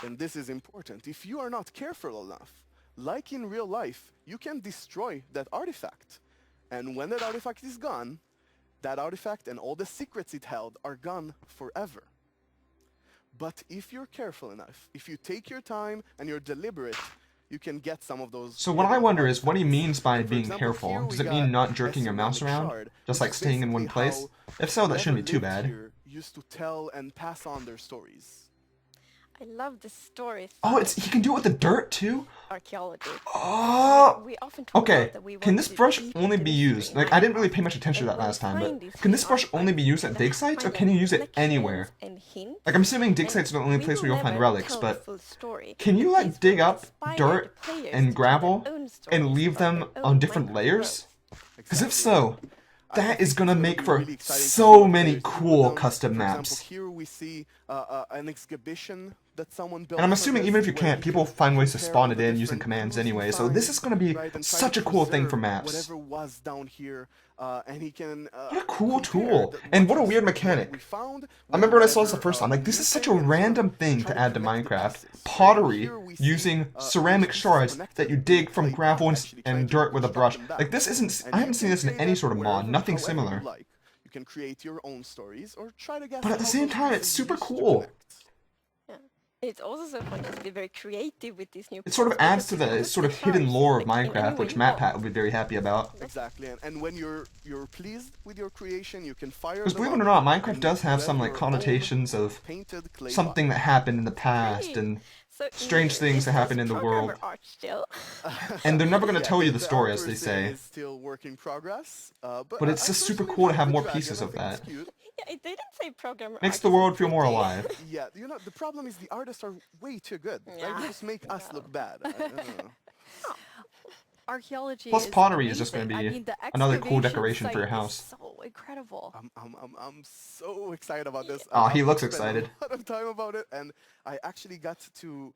Speaker 5: and this is important, if you are not careful enough, like in real life, you can destroy that artifact. And when that artifact is gone, that artifact and all the secrets it held are gone forever. But if you're careful enough, if you take your time and you're deliberate, you can get some of those.
Speaker 1: So what I wonder is what he means by
Speaker 5: For
Speaker 1: being
Speaker 5: example,
Speaker 1: careful.
Speaker 5: here
Speaker 1: Does
Speaker 5: we
Speaker 1: it mean
Speaker 5: got
Speaker 1: not jerking your mouse
Speaker 5: ceramic
Speaker 1: around?
Speaker 5: shard,
Speaker 1: Just
Speaker 5: which
Speaker 1: like
Speaker 5: is
Speaker 1: staying in one
Speaker 5: basically
Speaker 1: place?
Speaker 5: how
Speaker 1: If so, that shouldn't be too
Speaker 5: whoever lived
Speaker 1: bad.
Speaker 5: here used to tell and pass on their stories.
Speaker 4: I love the stories.
Speaker 1: Oh, he can do it with the dirt too?
Speaker 4: Archaeology.
Speaker 1: Oh!
Speaker 4: We often talk
Speaker 1: Okay,
Speaker 4: about that we
Speaker 1: can
Speaker 4: want
Speaker 1: this
Speaker 4: to
Speaker 1: brush
Speaker 4: deep
Speaker 1: only
Speaker 4: into
Speaker 1: be
Speaker 4: the
Speaker 1: used?
Speaker 4: history
Speaker 1: Like, I didn't really
Speaker 4: and
Speaker 1: pay much attention to
Speaker 4: and
Speaker 1: that
Speaker 4: when
Speaker 1: last
Speaker 4: we
Speaker 1: time,
Speaker 4: find
Speaker 1: but
Speaker 4: these
Speaker 1: can this
Speaker 4: new
Speaker 1: brush only be used at
Speaker 4: artifacts,
Speaker 1: dig
Speaker 4: we
Speaker 1: sites, or
Speaker 4: find
Speaker 1: can you use it
Speaker 4: reflections
Speaker 1: anywhere?
Speaker 4: and hints,
Speaker 1: Like, I'm assuming dig
Speaker 4: and
Speaker 1: sites are the only
Speaker 4: we
Speaker 1: place
Speaker 4: will
Speaker 1: where you'll find
Speaker 4: never
Speaker 1: relics,
Speaker 4: tell
Speaker 1: but
Speaker 4: the full story,
Speaker 1: can you,
Speaker 4: but
Speaker 1: like,
Speaker 4: these
Speaker 1: dig
Speaker 4: will
Speaker 1: up
Speaker 4: inspire
Speaker 1: dirt
Speaker 4: the players
Speaker 1: and
Speaker 4: to tell
Speaker 1: gravel
Speaker 4: their own
Speaker 1: and
Speaker 4: stories
Speaker 1: leave
Speaker 4: about
Speaker 1: them
Speaker 4: their
Speaker 1: on
Speaker 4: own
Speaker 1: different
Speaker 4: Minecraft
Speaker 1: layers?
Speaker 4: world.
Speaker 1: Because if
Speaker 5: Exactly.
Speaker 1: so,
Speaker 5: I
Speaker 1: that
Speaker 5: think
Speaker 1: is
Speaker 5: it's
Speaker 1: gonna
Speaker 5: be
Speaker 1: make for
Speaker 5: really exciting to see
Speaker 1: so
Speaker 5: what
Speaker 1: many
Speaker 5: players do with
Speaker 1: cool
Speaker 5: them.
Speaker 1: custom
Speaker 5: For
Speaker 1: maps.
Speaker 5: example, here we see an exhibition that someone built.
Speaker 1: And I'm
Speaker 5: for
Speaker 1: assuming
Speaker 5: this
Speaker 1: even if you
Speaker 5: where
Speaker 1: can't, people
Speaker 5: can
Speaker 1: find ways to
Speaker 5: compare
Speaker 1: spawn
Speaker 5: all
Speaker 1: it
Speaker 5: the
Speaker 1: in using
Speaker 5: different
Speaker 1: commands
Speaker 5: clues you
Speaker 1: anyway, so this
Speaker 5: find,
Speaker 1: is gonna be
Speaker 5: right, and try
Speaker 1: such
Speaker 5: to
Speaker 1: a cool thing for
Speaker 5: preserve
Speaker 1: maps.
Speaker 5: Whatever was down here, and he can.
Speaker 1: What a cool
Speaker 5: compare
Speaker 1: tool. And what a
Speaker 5: you
Speaker 1: weird
Speaker 5: see,
Speaker 1: mechanic.
Speaker 5: we found,
Speaker 1: I remember when I saw this
Speaker 5: whatever,
Speaker 1: the first time, like, this is such a
Speaker 5: missing, and sort of
Speaker 1: random thing
Speaker 5: try
Speaker 1: to add to
Speaker 5: connect the
Speaker 1: Minecraft.
Speaker 5: pieces.
Speaker 1: Pottery,
Speaker 5: Here we see,
Speaker 1: using
Speaker 5: those
Speaker 1: ceramic
Speaker 5: pieces
Speaker 1: shards
Speaker 5: connected
Speaker 1: that you
Speaker 5: with
Speaker 1: dig from
Speaker 5: clay,
Speaker 1: gravel
Speaker 5: actually trying
Speaker 1: and
Speaker 5: to
Speaker 1: dirt with a brush.
Speaker 5: construct them
Speaker 1: Like, this isn't,
Speaker 5: and
Speaker 1: I
Speaker 5: you
Speaker 1: haven't seen
Speaker 5: can
Speaker 1: this in
Speaker 5: say
Speaker 1: any
Speaker 5: that
Speaker 1: sort of mod,
Speaker 5: wherever,
Speaker 1: nothing
Speaker 5: however you
Speaker 1: similar.
Speaker 5: like. You can create your own stories or try to guess
Speaker 1: But at the
Speaker 5: how
Speaker 1: same
Speaker 5: those
Speaker 1: time, it's
Speaker 5: pieces
Speaker 1: super
Speaker 5: used to
Speaker 1: cool.
Speaker 5: connect.
Speaker 4: It's also so fun to be very creative with these new.
Speaker 1: It sort of
Speaker 4: parts
Speaker 1: adds to
Speaker 4: because
Speaker 1: the
Speaker 4: you
Speaker 1: sort of
Speaker 4: can
Speaker 1: hidden
Speaker 4: customize,
Speaker 1: lore of
Speaker 4: like, in any
Speaker 1: Minecraft,
Speaker 4: way
Speaker 1: which
Speaker 4: you
Speaker 1: MatPat
Speaker 4: want.
Speaker 1: would be very happy about.
Speaker 5: Exactly, and when you're pleased with your creation, you can fire.
Speaker 1: Because
Speaker 5: them
Speaker 1: believe it
Speaker 5: up
Speaker 1: or not, Minecraft
Speaker 5: and
Speaker 1: does have
Speaker 5: you
Speaker 1: some
Speaker 5: have
Speaker 1: like
Speaker 5: your own
Speaker 1: connotations of
Speaker 5: painted clay
Speaker 1: something that happened in the past,
Speaker 4: Great.
Speaker 1: and
Speaker 4: So
Speaker 1: strange things that happen in the world.
Speaker 4: Art still.
Speaker 1: And they're never going to tell you the
Speaker 5: The
Speaker 1: story, as they
Speaker 5: artwork
Speaker 1: say.
Speaker 5: is still work in progress.
Speaker 1: But it's
Speaker 5: I
Speaker 1: just super
Speaker 5: personally
Speaker 1: cool to
Speaker 5: love
Speaker 1: have
Speaker 5: the
Speaker 1: more
Speaker 5: dragon.
Speaker 1: pieces
Speaker 5: I
Speaker 1: of
Speaker 5: think it's
Speaker 1: that.
Speaker 5: cute.
Speaker 4: Yeah, it didn't say programmer
Speaker 1: Makes
Speaker 4: art,
Speaker 1: the
Speaker 4: it said
Speaker 1: world feel more
Speaker 4: pretty.
Speaker 1: alive.
Speaker 5: Yeah, you know, the problem is the artists are way too good.
Speaker 4: Yeah.
Speaker 5: Right? They just make us look bad. I don't know.
Speaker 2: Archaeology
Speaker 1: Plus
Speaker 2: is
Speaker 1: pottery is just
Speaker 2: amazing.
Speaker 1: going to
Speaker 2: I
Speaker 1: be
Speaker 2: mean, the
Speaker 1: another cool
Speaker 2: excavation
Speaker 1: decoration for your
Speaker 2: site is
Speaker 1: house.
Speaker 2: so incredible.
Speaker 5: I'm so excited about this.
Speaker 1: Aw, he
Speaker 5: I've
Speaker 1: looks
Speaker 5: spent
Speaker 1: excited.
Speaker 5: a lot of time about it, and I actually got to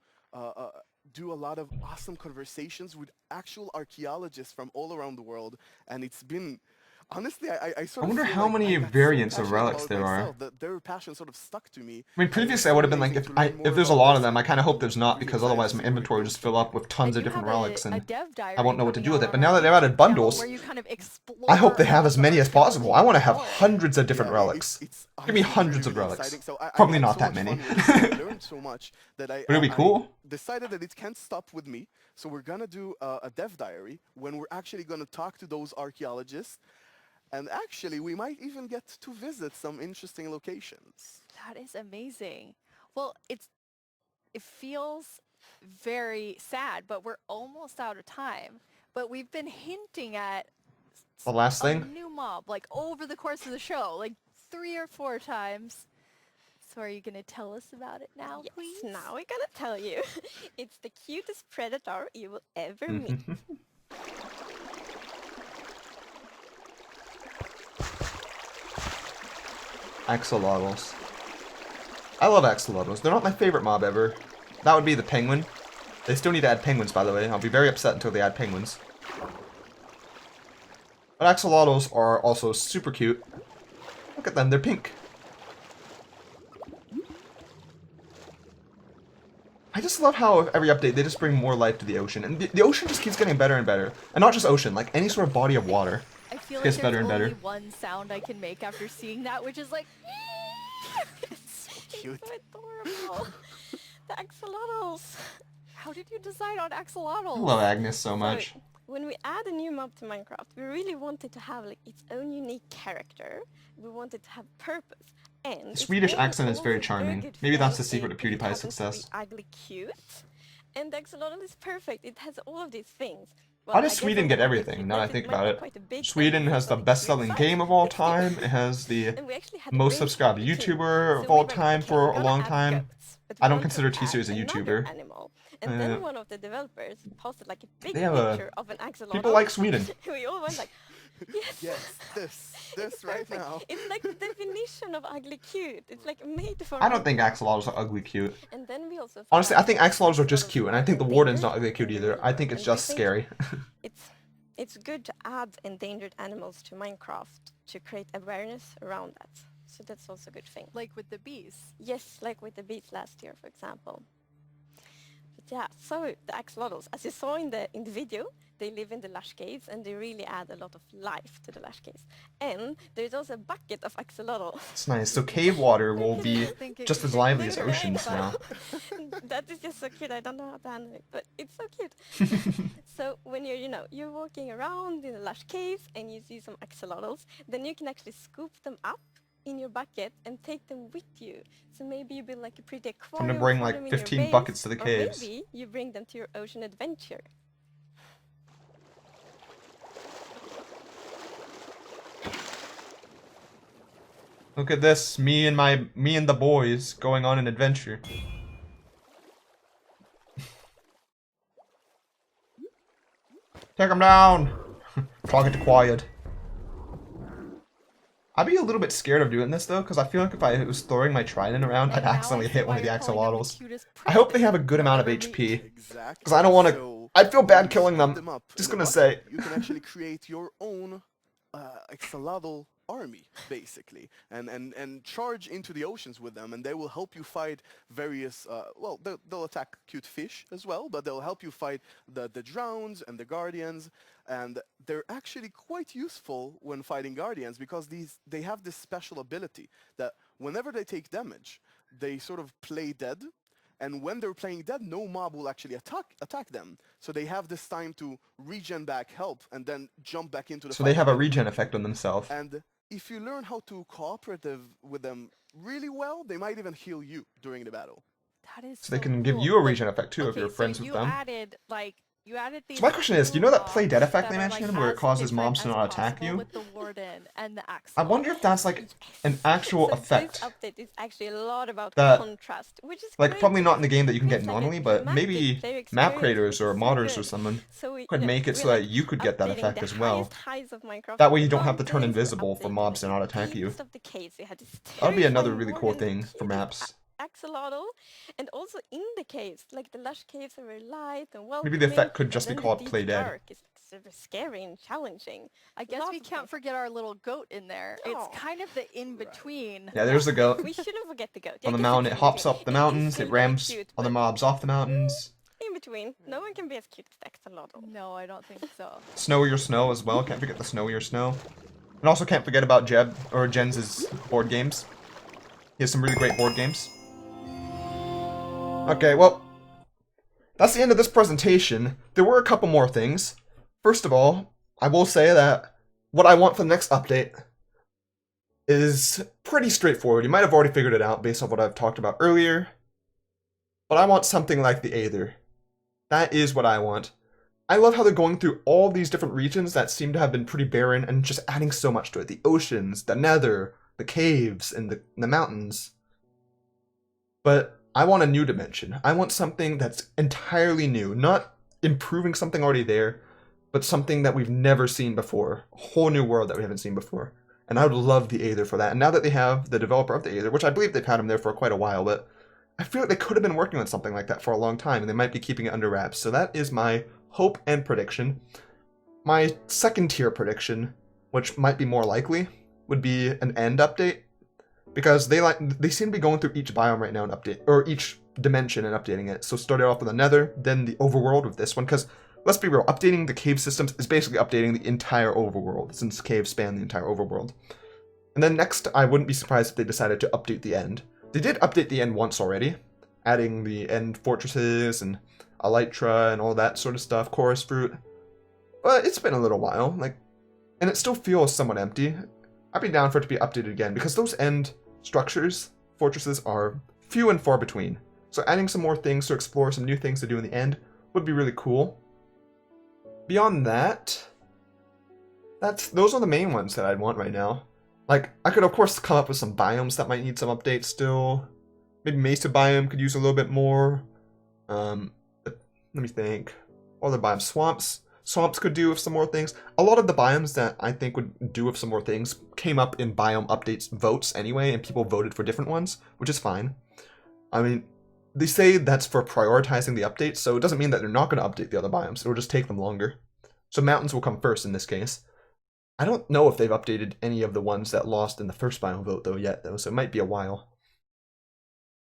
Speaker 5: do a lot of awesome conversations with actual archaeologists from all around the world, and it's been. Honestly, I sort
Speaker 1: I
Speaker 5: of
Speaker 1: wonder
Speaker 5: feel
Speaker 1: how
Speaker 5: like
Speaker 1: many
Speaker 5: I got so
Speaker 1: variants of
Speaker 5: passionate
Speaker 1: relics
Speaker 5: about it
Speaker 1: there are.
Speaker 5: myself that their passion sort of stuck to me.
Speaker 1: I mean,
Speaker 5: and it was
Speaker 1: previously I
Speaker 5: so
Speaker 1: would have been like,
Speaker 5: amazing to learn more
Speaker 1: if there's a
Speaker 5: about
Speaker 1: lot
Speaker 5: this
Speaker 1: of them, I kind of hope there's not,
Speaker 5: really
Speaker 1: because
Speaker 5: excited
Speaker 1: otherwise
Speaker 5: to
Speaker 1: my
Speaker 5: see what it
Speaker 1: inventory would
Speaker 5: goes
Speaker 1: just
Speaker 5: to.
Speaker 1: fill up with tons
Speaker 2: And
Speaker 1: of
Speaker 2: you
Speaker 1: different
Speaker 2: have
Speaker 1: relics,
Speaker 2: a
Speaker 1: and
Speaker 2: dev diary
Speaker 1: I won't know what to
Speaker 2: coming
Speaker 1: do with
Speaker 2: out
Speaker 1: it. But
Speaker 2: on
Speaker 1: now
Speaker 2: our
Speaker 1: that they've added
Speaker 2: channel
Speaker 1: bundles,
Speaker 2: where you kind of explore
Speaker 1: I hope they have
Speaker 2: all
Speaker 1: as
Speaker 2: the
Speaker 1: many as possible. I
Speaker 2: archaeology
Speaker 1: want to have
Speaker 2: involved.
Speaker 1: hundreds of different
Speaker 5: Yeah,
Speaker 1: relics.
Speaker 5: it's
Speaker 1: Give me
Speaker 5: honestly
Speaker 1: hundreds
Speaker 5: really,
Speaker 1: of
Speaker 5: really
Speaker 1: relics.
Speaker 5: exciting. So I
Speaker 1: Probably
Speaker 5: had
Speaker 1: not
Speaker 5: so
Speaker 1: that
Speaker 5: much
Speaker 1: many.
Speaker 5: fun with this, and I learned so much that
Speaker 1: Would it be cool?
Speaker 5: decided that it can't stop with me. So we're gonna do a dev diary when we're actually gonna talk to those archaeologists, and actually we might even get to visit some interesting locations.
Speaker 2: That is amazing. Well, it feels very sad, but we're almost out of time. But we've been hinting at
Speaker 1: The last
Speaker 2: a
Speaker 1: thing?
Speaker 2: new mob like over the course of the show, like 3 or 4 times. So are you going to tell us about it now,
Speaker 4: Yes,
Speaker 2: please?
Speaker 4: now we're gonna tell you. It's the cutest predator you will ever meet.
Speaker 1: Axolotls. I love axolotls. They're not my favorite mob ever. That would be the penguin. They still need to add penguins, by the way. I'll be very upset until they add penguins. But axolotls are also super cute. Look at them, they're pink. I just love how every update they just bring more life to the ocean. And the ocean just keeps getting better and better. And not just ocean, like any sort of body of water.
Speaker 2: I feel
Speaker 1: Gets
Speaker 2: like
Speaker 1: better
Speaker 2: there's
Speaker 1: and
Speaker 2: only
Speaker 1: better.
Speaker 2: one sound I can make after seeing that, which is like...
Speaker 5: Cute.
Speaker 4: It's so adorable. The axolotls.
Speaker 2: How did you decide on axolotls?
Speaker 1: I love Agnes so much.
Speaker 4: So, when we add a new mob to Minecraft, we really wanted to have like its own unique character. We wanted to have purpose. And its
Speaker 1: Swedish
Speaker 4: name
Speaker 1: accent is
Speaker 4: also
Speaker 1: very
Speaker 4: very
Speaker 1: charming.
Speaker 4: good
Speaker 1: Maybe that's
Speaker 4: for
Speaker 1: the secret
Speaker 4: it
Speaker 1: to PewDiePie's
Speaker 4: happens to be
Speaker 1: success.
Speaker 4: Ugly cute. And the axolotl is perfect. It has all of these things.
Speaker 1: How
Speaker 4: Well,
Speaker 1: does
Speaker 4: I guess
Speaker 1: Sweden
Speaker 4: on
Speaker 1: get
Speaker 4: the market
Speaker 1: everything,
Speaker 4: it
Speaker 1: now that I
Speaker 4: might
Speaker 1: think
Speaker 4: be
Speaker 1: about it?
Speaker 4: quite a big
Speaker 1: Sweden
Speaker 4: thing
Speaker 1: has the
Speaker 4: on the
Speaker 1: best-selling
Speaker 4: cute
Speaker 1: game
Speaker 4: side.
Speaker 1: of all
Speaker 4: But still.
Speaker 1: time. It has the
Speaker 4: And we actually had a
Speaker 1: most subscribed
Speaker 4: brainstorm too.
Speaker 1: YouTuber
Speaker 4: So
Speaker 1: of
Speaker 4: we
Speaker 1: all
Speaker 4: were like,
Speaker 1: time
Speaker 4: okay,
Speaker 1: for
Speaker 4: we're
Speaker 1: a
Speaker 4: gonna
Speaker 1: long
Speaker 4: add
Speaker 1: time.
Speaker 4: goats, but
Speaker 1: I
Speaker 4: we
Speaker 1: don't
Speaker 4: want to
Speaker 1: consider
Speaker 4: add
Speaker 1: T-Series a
Speaker 4: another
Speaker 1: YouTuber.
Speaker 4: animal. And then one of the developers posted like a big
Speaker 1: They have a-
Speaker 4: picture of an axolotl.
Speaker 1: People like Sweden.
Speaker 4: We all went like, yes,
Speaker 5: Yes, this
Speaker 4: it's
Speaker 5: right
Speaker 4: perfect.
Speaker 5: now.
Speaker 4: It's like the definition of ugly cute. It's like made for
Speaker 1: I don't think
Speaker 4: Minecraft.
Speaker 1: axolotls are ugly cute.
Speaker 4: And then we also
Speaker 1: Honestly, I
Speaker 4: found
Speaker 1: think
Speaker 4: that
Speaker 1: axolotls are just
Speaker 4: axolotls
Speaker 1: cute, and I
Speaker 4: are
Speaker 1: think the warden's
Speaker 4: bigger
Speaker 1: not ugly cute
Speaker 4: and
Speaker 1: either. I think it's
Speaker 4: and we
Speaker 1: just
Speaker 4: think
Speaker 1: scary.
Speaker 4: it's good to add endangered animals to Minecraft to create awareness around that. So that's also a good thing.
Speaker 2: Like with the bees.
Speaker 4: Yes, like with the bees last year, for example. But yeah, so the axolotls, as you saw in the video, they live in the Lush Caves and they really add a lot of life to the Lush Caves. And there's also a bucket of axolotl.
Speaker 1: It's nice. So cave water will be
Speaker 2: think it
Speaker 1: just as
Speaker 2: could
Speaker 1: lively
Speaker 2: be
Speaker 1: as
Speaker 2: great,
Speaker 1: oceans
Speaker 2: but-
Speaker 1: now.
Speaker 4: That is just so cute. I don't know how to handle it, but it's so cute. So when you're walking around in the Lush Caves and you see some axolotls, then you can actually scoop them up in your bucket and take them with you. So maybe you build like a pretty aquarium
Speaker 1: bring
Speaker 4: for
Speaker 1: like
Speaker 4: them in your
Speaker 1: 15
Speaker 4: base,
Speaker 1: buckets to the
Speaker 4: or
Speaker 1: caves.
Speaker 4: maybe you bring them to your ocean adventure.
Speaker 1: Look at this, me and the boys going on an adventure. Take him down! Target acquired. I'd be a little bit scared of doing this though, because I feel like if I was throwing my trident around, I'd
Speaker 2: And now I
Speaker 1: accidentally
Speaker 2: see
Speaker 1: hit
Speaker 2: why
Speaker 1: one of the
Speaker 2: you're calling them
Speaker 1: axolotls.
Speaker 2: cutest
Speaker 1: I hope they have a
Speaker 2: predators
Speaker 1: good amount of
Speaker 2: you'll ever
Speaker 1: HP.
Speaker 2: meet.
Speaker 5: Exactly.
Speaker 1: Because I don't want to.
Speaker 5: So
Speaker 1: I'd feel
Speaker 5: when
Speaker 1: bad
Speaker 5: you
Speaker 1: killing
Speaker 5: scoop
Speaker 1: them.
Speaker 5: up
Speaker 1: Just
Speaker 5: in a
Speaker 1: gonna say.
Speaker 5: bucket, you can actually create your own axolotl army, basically, and charge into the oceans with them, and they will help you fight various. Well, they'll attack cute fish as well, but they'll help you fight the drowns and the guardians, and they're actually quite useful when fighting guardians because they have this special ability that whenever they take damage, they sort of play dead. And when they're playing dead, no mob will actually attack them. So they have this time to regen back help and then jump back into the
Speaker 1: So
Speaker 5: fight
Speaker 1: they have a
Speaker 5: again.
Speaker 1: regen effect on themselves.
Speaker 5: And if you learn how to cooperate with them really well, they might even heal you during the battle.
Speaker 2: That is
Speaker 1: So they can give
Speaker 2: cool.
Speaker 1: you a
Speaker 2: Like,
Speaker 1: regen effect too if
Speaker 2: okay,
Speaker 1: you're friends
Speaker 2: so
Speaker 1: with
Speaker 2: you
Speaker 1: them.
Speaker 2: added like you added these
Speaker 1: So my question is,
Speaker 2: two
Speaker 1: you know that play dead
Speaker 2: mobs
Speaker 1: effect
Speaker 2: that
Speaker 1: they
Speaker 2: are, like,
Speaker 1: mentioned where it
Speaker 2: as
Speaker 1: causes
Speaker 2: different
Speaker 1: mobs to
Speaker 2: as
Speaker 1: not attack
Speaker 2: possible
Speaker 1: you?
Speaker 2: with the warden and the
Speaker 1: I
Speaker 2: axolotl.
Speaker 1: wonder if that's like an actual
Speaker 4: So
Speaker 1: effect
Speaker 4: this update is actually a lot about
Speaker 1: that,
Speaker 4: contrast, which is
Speaker 1: like,
Speaker 4: great
Speaker 1: probably not in
Speaker 4: because
Speaker 1: the
Speaker 4: it
Speaker 1: game that you can get
Speaker 4: creates like a
Speaker 1: normally, but
Speaker 4: dramatic
Speaker 1: maybe
Speaker 4: player
Speaker 1: map
Speaker 4: experience,
Speaker 1: creators
Speaker 4: which
Speaker 1: or
Speaker 4: is so
Speaker 1: modders or
Speaker 4: good.
Speaker 1: someone
Speaker 4: So we,
Speaker 1: could make it so
Speaker 4: we're
Speaker 1: that
Speaker 4: like
Speaker 1: you could get that
Speaker 4: updating
Speaker 1: effect
Speaker 4: the
Speaker 1: as well.
Speaker 4: highest highs of Minecraft.
Speaker 1: That way
Speaker 4: with
Speaker 1: you
Speaker 4: the
Speaker 1: don't have to turn
Speaker 4: mountains, we're
Speaker 1: invisible for
Speaker 4: updating,
Speaker 1: mobs to
Speaker 4: like,
Speaker 1: not
Speaker 4: the
Speaker 1: attack you.
Speaker 4: deepest of the caves. We had this
Speaker 1: That would be another
Speaker 4: terrifying
Speaker 1: really cool
Speaker 4: warden,
Speaker 1: thing for
Speaker 4: cutest
Speaker 1: maps.
Speaker 4: axolotl, and also in the caves, like the Lush Caves are very light and
Speaker 1: Maybe
Speaker 4: welcoming,
Speaker 1: the effect could
Speaker 4: and
Speaker 1: just be
Speaker 4: then
Speaker 1: called
Speaker 4: the deep
Speaker 1: Play Dead.
Speaker 4: dark is like super scary and challenging.
Speaker 2: I guess
Speaker 4: Lots
Speaker 2: we
Speaker 4: of
Speaker 2: can't
Speaker 4: things.
Speaker 2: forget our little goat in there.
Speaker 4: Aw.
Speaker 2: It's kind of the in-between.
Speaker 1: Yeah, there's the goat.
Speaker 4: We shouldn't forget the goat.
Speaker 1: On the
Speaker 4: I guess
Speaker 1: mountain, it
Speaker 4: it's in
Speaker 1: hops
Speaker 4: between.
Speaker 1: up the
Speaker 4: It is
Speaker 1: mountains,
Speaker 4: still
Speaker 1: it
Speaker 4: very
Speaker 1: ramps
Speaker 4: cute,
Speaker 1: other
Speaker 4: but
Speaker 1: mobs off the mountains.
Speaker 4: in between. No one can be as cute as the axolotl.
Speaker 2: No, I don't think so.
Speaker 1: Snowier Snow as well, can't forget the Snowier Snow. And also can't forget about Jens' board games. He has some really great board games. Okay, well, that's the end of this presentation. There were a couple more things. First of all, I will say that what I want for the next update is pretty straightforward. You might have already figured it out based on what I've talked about earlier. But I want something like the Aether. That is what I want. I love how they're going through all these different regions that seem to have been pretty barren and just adding so much to it. The oceans, the nether, the caves, and the mountains. But I want a new dimension. I want something that's entirely new. Not improving something already there, but something that we've never seen before. A whole new world that we haven't seen before. And I would love the Aether for that. And now that they have the developer of the Aether, which I believe they've had him there for quite a while, but I feel like they could have been working on something like that for a long time, and they might be keeping it under wraps. So that is my hope and prediction. My second tier prediction, which might be more likely, would be an end update. Because they seem to be going through each biome right now and update, or each dimension and updating it. So started off with the nether, then the overworld with this one, because let's be real, updating the cave systems is basically updating the entire overworld, since caves span the entire overworld. And then next, I wouldn't be surprised if they decided to update the end. They did update the end once already, adding the end fortresses and elytra and all that sort of stuff, chorus fruit. But it's been a little while, and it still feels somewhat empty. I'd be down for it to be updated again, because those end structures, fortresses, are few and far between. So adding some more things to explore, some new things to do in the end, would be really cool. Beyond that, those are the main ones that I'd want right now. Like, I could of course come up with some biomes that might need some updates still. Maybe Mesa biome could use a little bit more. Let me think. Other biomes, swamps could do with some more things. A lot of the biomes that I think would do with some more things came up in biome updates votes anyway, and people voted for different ones, which is fine. I mean, they say that's for prioritizing the updates, so it doesn't mean that they're not going to update the other biomes. It'll just take them longer. So mountains will come first in this case. I don't know if they've updated any of the ones that lost in the first biome vote yet, so it might be a while.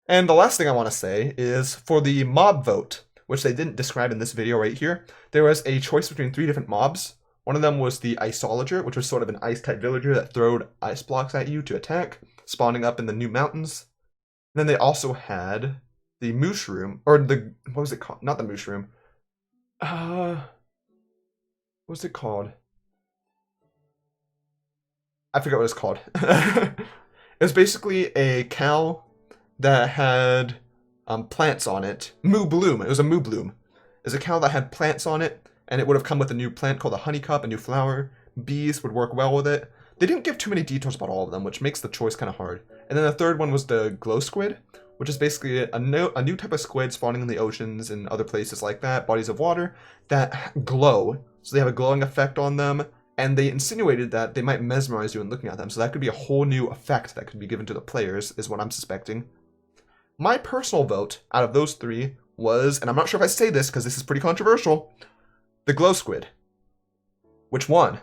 Speaker 1: And the last thing I want to say is for the mob vote, which they didn't describe in this video right here, there was a choice between 3 different mobs. One of them was the Iceologer, which was sort of an ice-type villager that throwed ice blocks at you to attack, spawning up in the new mountains. And then they also had the Mushroom, or what was it called? Not the Mushroom. What was it called? I forget what it's called. It was basically a cow that had plants on it. Moo Bloom. It was a Moo Bloom. It was a cow that had plants on it, and it would have come with a new plant called a honeycup, a new flower. Bees would work well with it. They didn't give too many details about all of them, which makes the choice kind of hard. And then the third one was the glow squid, which is basically a new type of squid spawning in the oceans and other places like that, bodies of water, that glow. So they have a glowing effect on them, and they insinuated that they might mesmerize you in looking at them. So that could be a whole new effect that could be given to the players, is what I'm suspecting. My personal vote out of those 3 was, and I'm not sure if I say this because this is pretty controversial, the glow squid. Which won?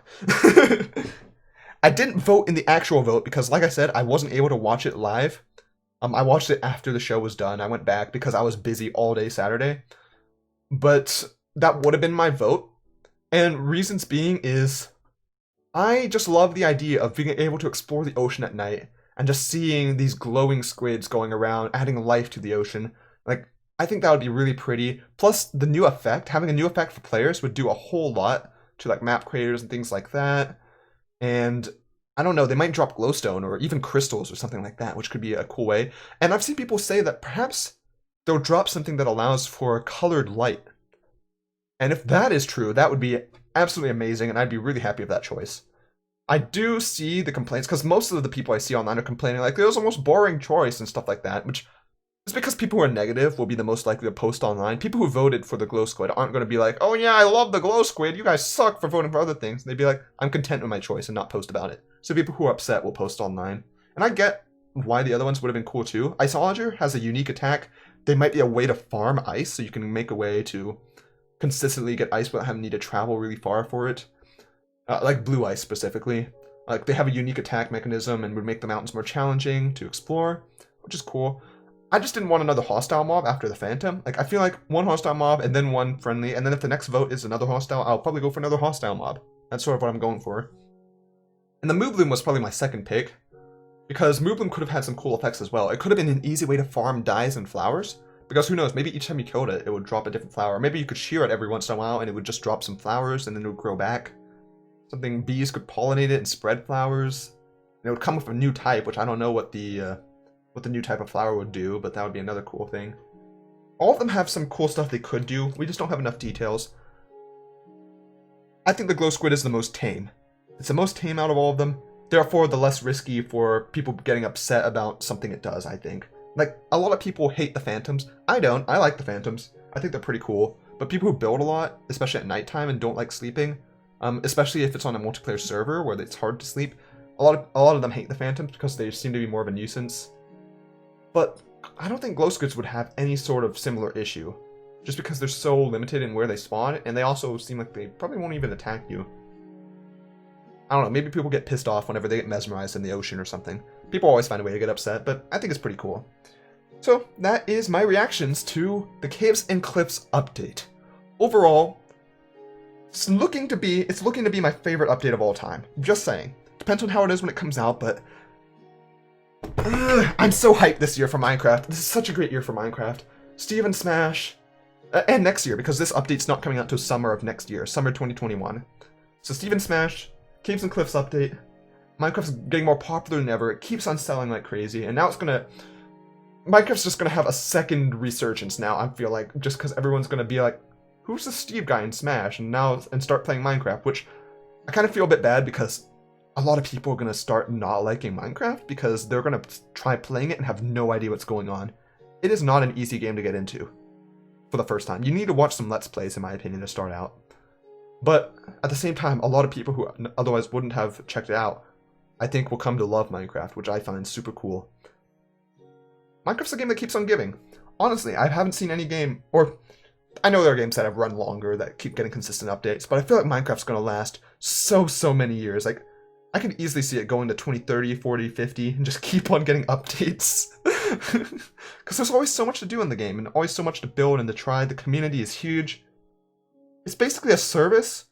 Speaker 1: I didn't vote in the actual vote because, like I said, I wasn't able to watch it live. I watched it after the show was done. I went back because I was busy all day Saturday. But that would have been my vote. And reasons being is, I just love the idea of being able to explore the ocean at night and just seeing these glowing squids going around, adding life to the ocean. Like, I think that would be really pretty. Plus, the new effect, having a new effect for players would do a whole lot to like map creators and things like that. And I don't know, they might drop glowstone or even crystals or something like that, which could be a cool way. And I've seen people say that perhaps they'll drop something that allows for colored light. And if that is true, that would be absolutely amazing, and I'd be really happy with that choice. I do see the complaints, because most of the people I see online are complaining like, there's a most boring choice and stuff like that, which is because people who are negative will be the most likely to post online. People who voted for the glow squid aren't going to be like, oh yeah, I love the glow squid, you guys suck for voting for other things. They'd be like, I'm content with my choice and not post about it. So people who are upset will post online. And I get why the other ones would have been cool too. Iceologer has a unique attack. There might be a way to farm ice, so you can make a way to consistently get ice without having to travel really far for it. Like blue ice specifically. Like they have a unique attack mechanism and would make the mountains more challenging to explore, which is cool. I just didn't want another hostile mob after the Phantom. Like I feel like one hostile mob and then one friendly, and then if the next vote is another hostile, I'll probably go for another hostile mob. That's sort of what I'm going for. And the Moobloom was probably my second pick, because Moobloom could have had some cool effects as well. It could have been an easy way to farm dyes and flowers, because who knows, maybe each time you killed it, it would drop a different flower. Or maybe you could shear it every once in a while and it would just drop some flowers and then it would grow back. Something bees could pollinate it and spread flowers. And it would come with a new type, which I don't know what the new type of flower would do, but that would be another cool thing. All of them have some cool stuff they could do. We just don't have enough details. I think the glow squid is the most tame. It's the most tame out of all of them. Therefore, the less risky for people getting upset about something it does, I think. Like, a lot of people hate the phantoms. I don't. I like the phantoms. I think they're pretty cool. But people who build a lot, especially at nighttime and don't like sleeping, especially if it's on a multiplayer server where it's hard to sleep, a lot of them hate the phantoms because they seem to be more of a nuisance. But I don't think glow squids would have any sort of similar issue, just because they're so limited in where they spawn, and they also seem like they probably won't even attack you. I don't know, maybe people get pissed off whenever they get mesmerized in the ocean or something. People always find a way to get upset, but I think it's pretty cool. So that is my reactions to the Caves and Cliffs update. Overall, it's looking to be my favorite update of all time. Just saying. Depends on how it is when it comes out, but I'm so hyped this year for Minecraft. This is such a great year for Minecraft. Steve and Smash, and next year, because this update's not coming out until summer of next year, summer 2021. So Steve and Smash, Caves and Cliffs update. Minecraft's getting more popular than ever. It keeps on selling like crazy, and now Minecraft's just gonna have a second resurgence now, I feel like, just because everyone's gonna be like, who's the Steve guy in Smash? And start playing Minecraft, which I kind of feel a bit bad because a lot of people are gonna start not liking Minecraft because they're gonna try playing it and have no idea what's going on. It is not an easy game to get into for the first time. You need to watch some Let's Plays, in my opinion, to start out. But at the same time, a lot of people who otherwise wouldn't have checked it out, I think will come to love Minecraft, which I find super cool. Minecraft's a game that keeps on giving. Honestly, I haven't seen any game, or I know there are games that have run longer that keep getting consistent updates, but I feel like Minecraft's gonna last so many years. Like, I can easily see it going to 2030, 40, 50, and just keep on getting updates. Because there's always so much to do in the game, and always so much to build and to try. The community is huge. It's basically a service,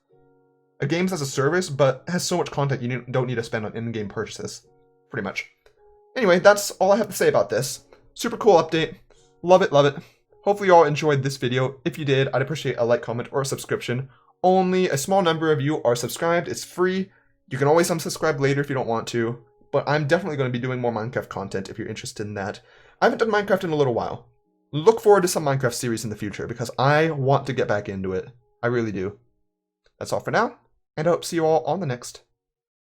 Speaker 1: a games as a service, but has so much content you don't need to spend on in-game purchases. Pretty much. Anyway, that's all I have to say about this. Super cool update. Love it, love it. Hopefully you all enjoyed this video. If you did, I'd appreciate a like, comment, or a subscription. Only a small number of you are subscribed. It's free. You can always unsubscribe later if you don't want to, but I'm definitely going to be doing more Minecraft content if you're interested in that. I haven't done Minecraft in a little while. Look forward to some Minecraft series in the future because I want to get back into it. I really do. That's all for now, and I hope to see you all on the next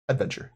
Speaker 1: adventure.